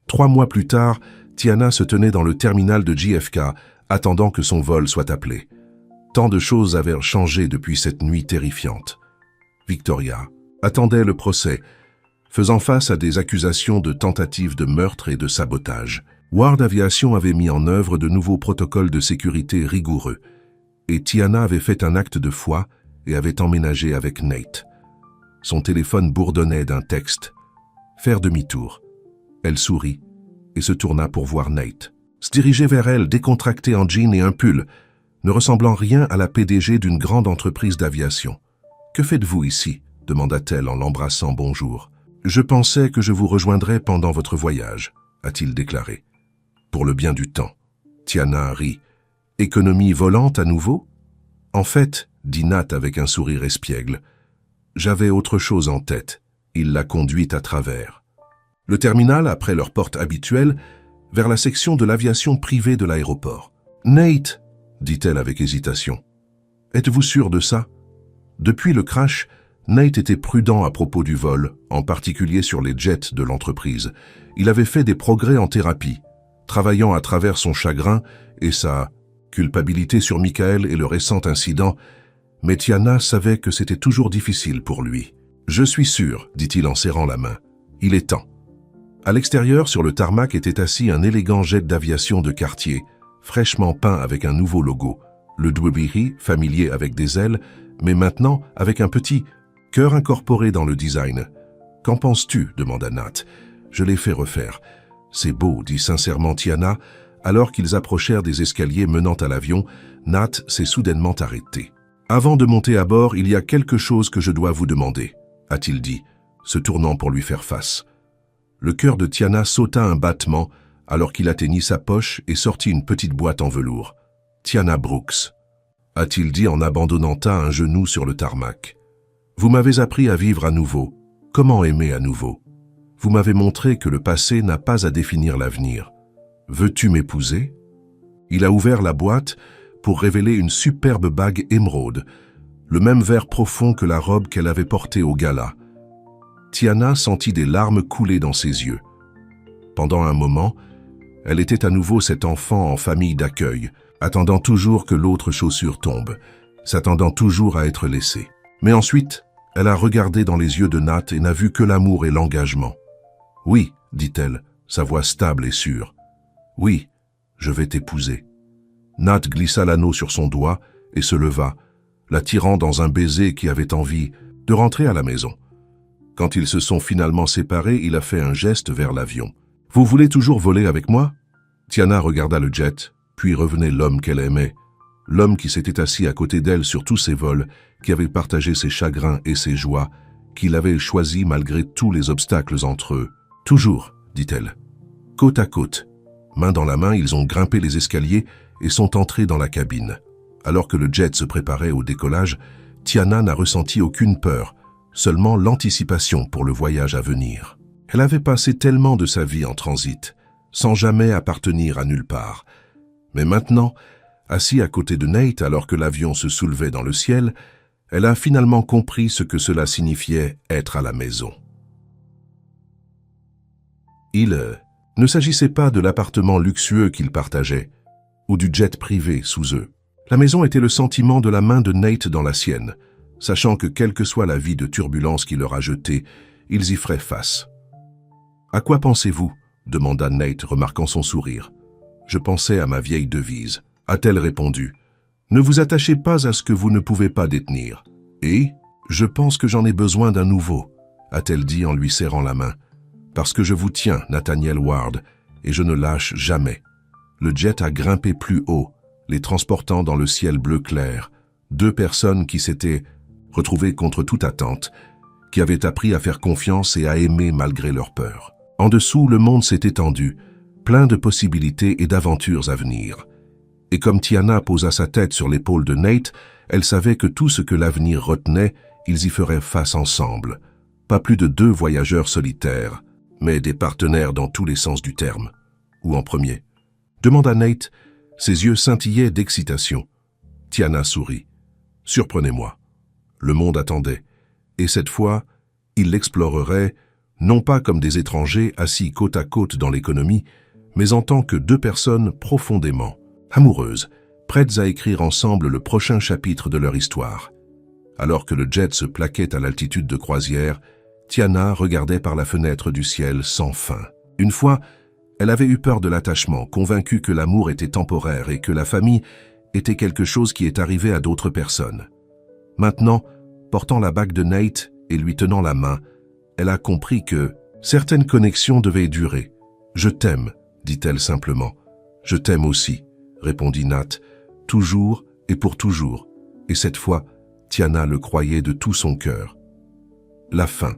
3 mois plus tard, Tiana se tenait dans le terminal de JFK, attendant que son vol soit appelé. Tant de choses avaient changé depuis cette nuit terrifiante. Victoria attendait le procès, faisant face à des accusations de tentatives de meurtre et de sabotage. Ward Aviation avait mis en œuvre de nouveaux protocoles de sécurité rigoureux, et Tiana avait fait un acte de foi et avait emménagé avec Nate. Son téléphone bourdonnait d'un texte. Faire demi-tour. Elle sourit et se tourna pour voir Nate. Se dirigeait vers elle, décontracté en jean et un pull, ne ressemblant rien à la PDG d'une grande entreprise d'aviation. « Que faites-vous ici ?» demanda-t-elle en l'embrassant bonjour. « Je pensais que je vous rejoindrais pendant votre voyage », a-t-il déclaré. Pour le bien du temps. Tiana rit. « Économie volante à nouveau ?» En fait, dit Nat avec un sourire espiègle, j'avais autre chose en tête. Il l'a conduite à travers. Le terminal, après leur porte habituelle, vers la section de l'aviation privée de l'aéroport. « Nate !» dit-elle avec hésitation. « Êtes-vous sûr de ça ?» Depuis le crash, Nate était prudent à propos du vol, en particulier sur les jets de l'entreprise. Il avait fait des progrès en thérapie, travaillant à travers son chagrin et sa culpabilité sur Michael et le récent incident, mais Tiana savait que c'était toujours difficile pour lui. « Je suis sûr, dit-il en serrant la main. Il est temps. » À l'extérieur, sur le tarmac, était assis un élégant jet d'aviation de quartier, fraîchement peint avec un nouveau logo. Le Dewberry, familier avec des ailes, mais maintenant avec un petit cœur incorporé dans le design. « Qu'en penses-tu » demanda Nat. « Je l'ai fait refaire. »« C'est beau, dit sincèrement Tiana. » Alors qu'ils approchèrent des escaliers menant à l'avion, Nat s'est soudainement arrêté. « Avant de monter à bord, il y a quelque chose que je dois vous demander, » a-t-il dit, se tournant pour lui faire face. Le cœur de Tiana sauta un battement alors qu'il atteignit sa poche et sortit une petite boîte en velours. « Tiana Brooks », a-t-il dit en abandonnant un genou sur le tarmac. « Vous m'avez appris à vivre à nouveau. Comment aimer à nouveau? Vous m'avez montré que le passé n'a pas à définir l'avenir. Veux-tu m'épouser ?» Il a ouvert la boîte pour révéler une superbe bague émeraude, le même vert profond que la robe qu'elle avait portée au gala. Tiana sentit des larmes couler dans ses yeux. Pendant un moment, Elle était à nouveau cet enfant en famille d'accueil, attendant toujours que l'autre chaussure tombe, s'attendant toujours à être laissée. Mais ensuite, elle a regardé dans les yeux de Nat et n'a vu que l'amour et l'engagement. « Oui, dit-elle, sa voix stable et sûre. « Oui, je vais t'épouser. » Nat glissa l'anneau sur son doigt et se leva, l'attirant dans un baiser qui avait envie de rentrer à la maison. Quand ils se sont finalement séparés, il a fait un geste vers l'avion. « Vous voulez toujours voler avec moi ?» Tiana regarda le jet, puis revenait l'homme qu'elle aimait, l'homme qui s'était assis à côté d'elle sur tous ses vols, qui avait partagé ses chagrins et ses joies, qu'il avait choisi malgré tous les obstacles entre eux. « Toujours, dit-elle. » Côte à côte, main dans la main, ils ont grimpé les escaliers et sont entrés dans la cabine. Alors que le jet se préparait au décollage, Tiana n'a ressenti aucune peur, seulement l'anticipation pour le voyage à venir. Elle avait passé tellement de sa vie en transit, sans jamais appartenir à nulle part. Mais maintenant, assis à côté de Nate alors que l'avion se soulevait dans le ciel, elle a finalement compris ce que cela signifiait être à la maison. Il ne s'agissait pas de l'appartement luxueux qu'ils partageaient, ou du jet privé sous eux. La maison était le sentiment de la main de Nate dans la sienne, sachant que quelle que soit la vie de turbulence qui leur a jeté, ils y feraient face. « À quoi pensez-vous » demanda Nate, remarquant son sourire. « Je pensais à ma vieille devise. » A-t-elle répondu. « Ne vous attachez pas à ce que vous ne pouvez pas détenir. »« Et je pense que j'en ai besoin d'un nouveau, » a-t-elle dit en lui serrant la main. « Parce que je vous tiens, Nathaniel Ward, et je ne lâche jamais. » Le jet a grimpé plus haut, les transportant dans le ciel bleu clair. Deux personnes qui s'étaient retrouvées contre toute attente, qui avaient appris à faire confiance et à aimer malgré leur peur. En dessous, le monde s'est étendu, plein de possibilités et d'aventures à venir. Et comme Tiana posa sa tête sur l'épaule de Nate, elle savait que tout ce que l'avenir retenait, ils y feraient face ensemble. Pas plus de deux voyageurs solitaires, mais des partenaires dans tous les sens du terme. Ou en premier? Demanda Nate, ses yeux scintillaient d'excitation. Tiana sourit. Surprenez-moi. Le monde attendait. Et cette fois, ils l'exploreraient, non pas comme des étrangers assis côte à côte dans l'économie, mais en tant que deux personnes profondément amoureuses, prêtes à écrire ensemble le prochain chapitre de leur histoire. Alors que le jet se plaquait à l'altitude de croisière, Tiana regardait par la fenêtre du ciel sans fin. Une fois, elle avait eu peur de l'attachement, convaincue que l'amour était temporaire et que la famille était quelque chose qui est arrivé à d'autres personnes. Maintenant, portant la bague de Nate et lui tenant la main, elle a compris que certaines connexions devaient durer. « Je t'aime », dit-elle simplement. « Je t'aime aussi », répondit Nat, « toujours et pour toujours. » Et cette fois, Tiana le croyait de tout son cœur. La fin.